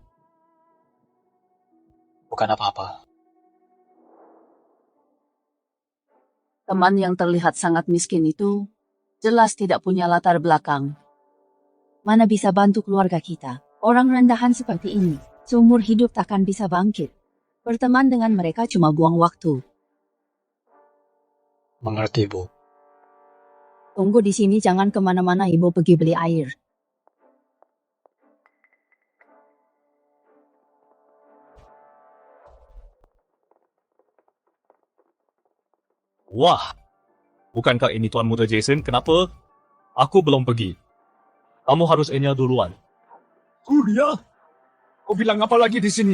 Bukan apa-apa. Teman yang terlihat sangat miskin itu jelas tidak punya latar belakang. Mana bisa bantu keluarga kita? Orang rendahan seperti ini, seumur hidup takkan bisa bangkit. Berteman dengan mereka cuma buang waktu. Mengerti, Bu. Tunggu di sini, jangan kemana-mana, Ibu pergi beli air. Wah, bukankah ini Tuan Muda Jason? Kenapa? Aku belum pergi. Kamu harus Enya duluan. Kuliah? Kau bilang apa lagi di sini?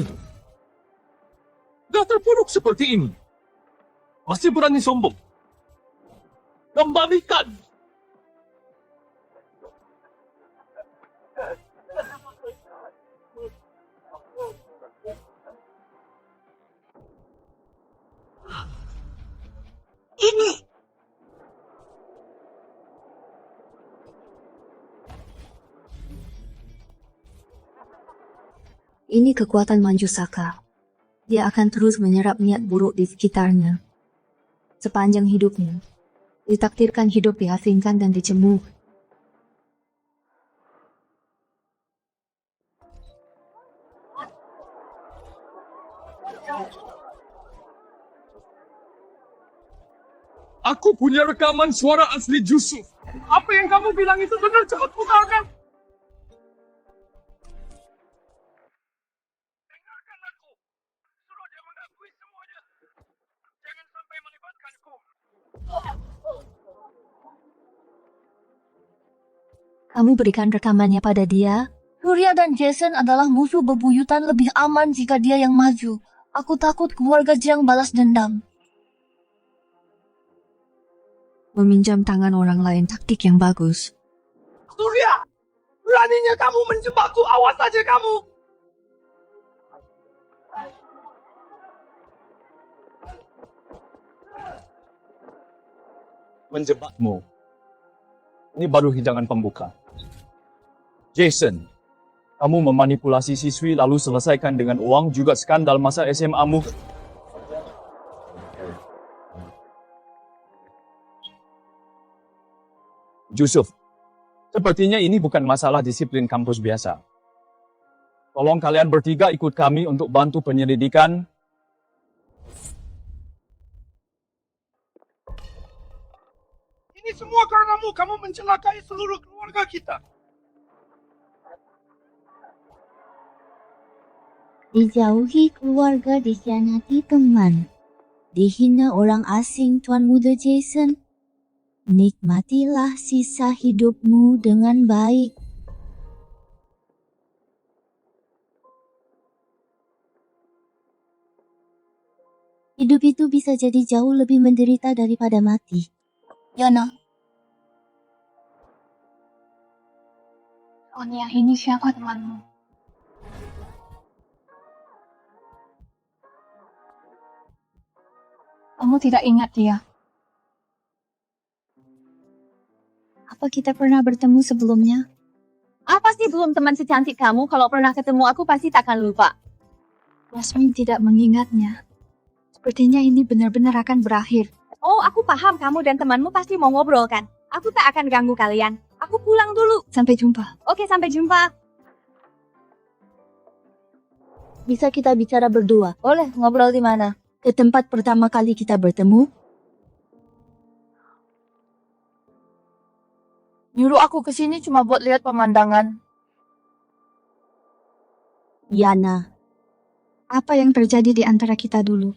Dah terpuruk seperti ini. Masih berani sombong. Kembalikan! Ini! Ini kekuatan Manjusaka. Dia akan terus menyerap niat buruk di sekitarnya. Sepanjang hidupnya, ditakdirkan hidup diasingkan dan dicemooh. Aku punya rekaman suara asli Yusuf. Apa yang kamu bilang itu benar, cepat putarkan. Kamu berikan rekamannya pada dia? Surya dan Jason adalah musuh bebuyutan, lebih aman jika dia yang maju. Aku takut keluarga Jiang balas dendam. Meminjam tangan orang lain taktik yang bagus. Surya, beraninya kamu menjebakku, awas saja kamu. Menjebakmu. Ini baru hidangan pembuka. Jason, kamu memanipulasi siswi lalu selesaikan dengan uang, juga skandal masa SMA-mu. Yusuf, sepertinya ini bukan masalah disiplin kampus biasa. Tolong kalian bertiga ikut kami untuk bantu penyelidikan. Ini semua karenamu, kamu mencelakai seluruh keluarga kita. Dijauhi keluarga, dikhianati teman. Dihina orang asing, Tuan Muda Jason. Nikmatilah sisa hidupmu dengan baik. Hidup itu bisa jadi jauh lebih menderita daripada mati. Yana, Pokoknya ini siapa temanmu? Kamu tidak ingat dia? Apa kita pernah bertemu sebelumnya? Apa sih belum teman secantik kamu? Kalau pernah ketemu aku pasti takkan lupa. Yasmin tidak mengingatnya. Sepertinya ini benar-benar akan berakhir. Oh, aku paham kamu dan temanmu pasti mau ngobrol kan? Aku tak akan ganggu kalian. Aku pulang dulu. Sampai jumpa. Oke, sampai jumpa. Bisa kita bicara berdua? Boleh, ngobrol di mana? Ke tempat pertama kali kita bertemu? Nyuruh aku ke sini cuma buat lihat pemandangan. Yana, Apa yang terjadi di antara kita dulu?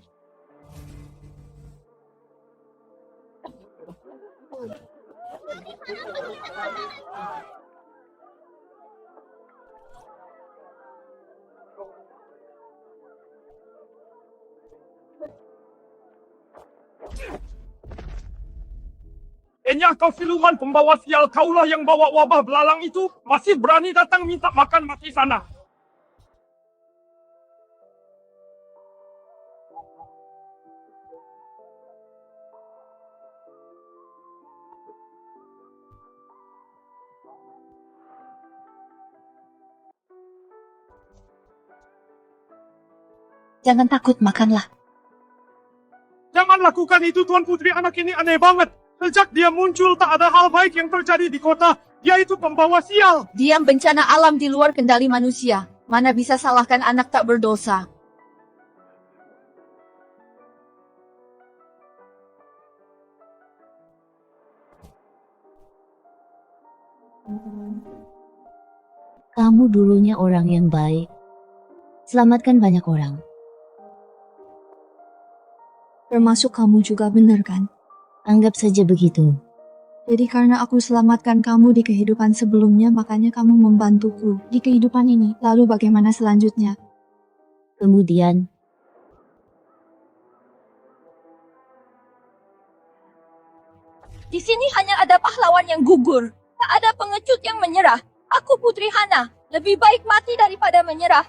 Enya kau siluman pembawa sial, kaulah yang bawa wabah belalang itu, masih berani datang minta makan mati sana. jangan takut, makanlah. Jangan lakukan itu, Tuan Putri, anak ini aneh banget. Sejak dia muncul tak ada hal baik yang terjadi di kota. Dia itu pembawa sial. Dia bencana alam di luar kendali manusia. Mana bisa salahkan anak tak berdosa. Kamu dulunya orang yang baik. Selamatkan banyak orang. Termasuk kamu juga, benar kan? Anggap saja begitu. Jadi karena aku selamatkan kamu di kehidupan sebelumnya, makanya kamu membantuku di kehidupan ini. Lalu bagaimana selanjutnya? Kemudian, Di sini hanya ada pahlawan yang gugur. Tak ada pengecut yang menyerah. Aku Putri Hana. Lebih baik mati daripada menyerah.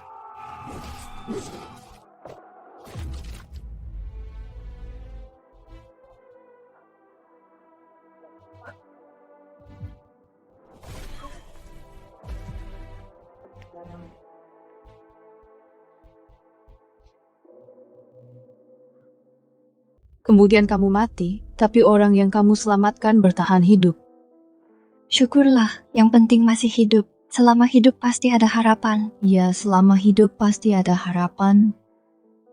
Kemudian kamu mati, tapi orang yang kamu selamatkan bertahan hidup. Syukurlah, yang penting masih hidup. Selama hidup pasti ada harapan. Ya, selama hidup pasti ada harapan.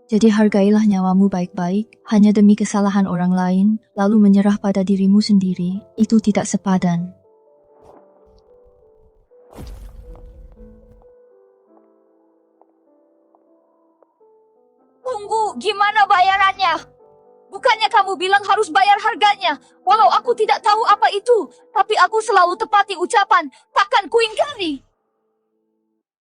Jadi hargailah nyawamu baik-baik, hanya demi kesalahan orang lain, lalu menyerah pada dirimu sendiri. Itu tidak sepadan. Tunggu, gimana bayarannya? Bukannya kamu bilang harus bayar harganya? Walau aku tidak tahu apa itu, tapi aku selalu tepati ucapan, takkan kuingkari.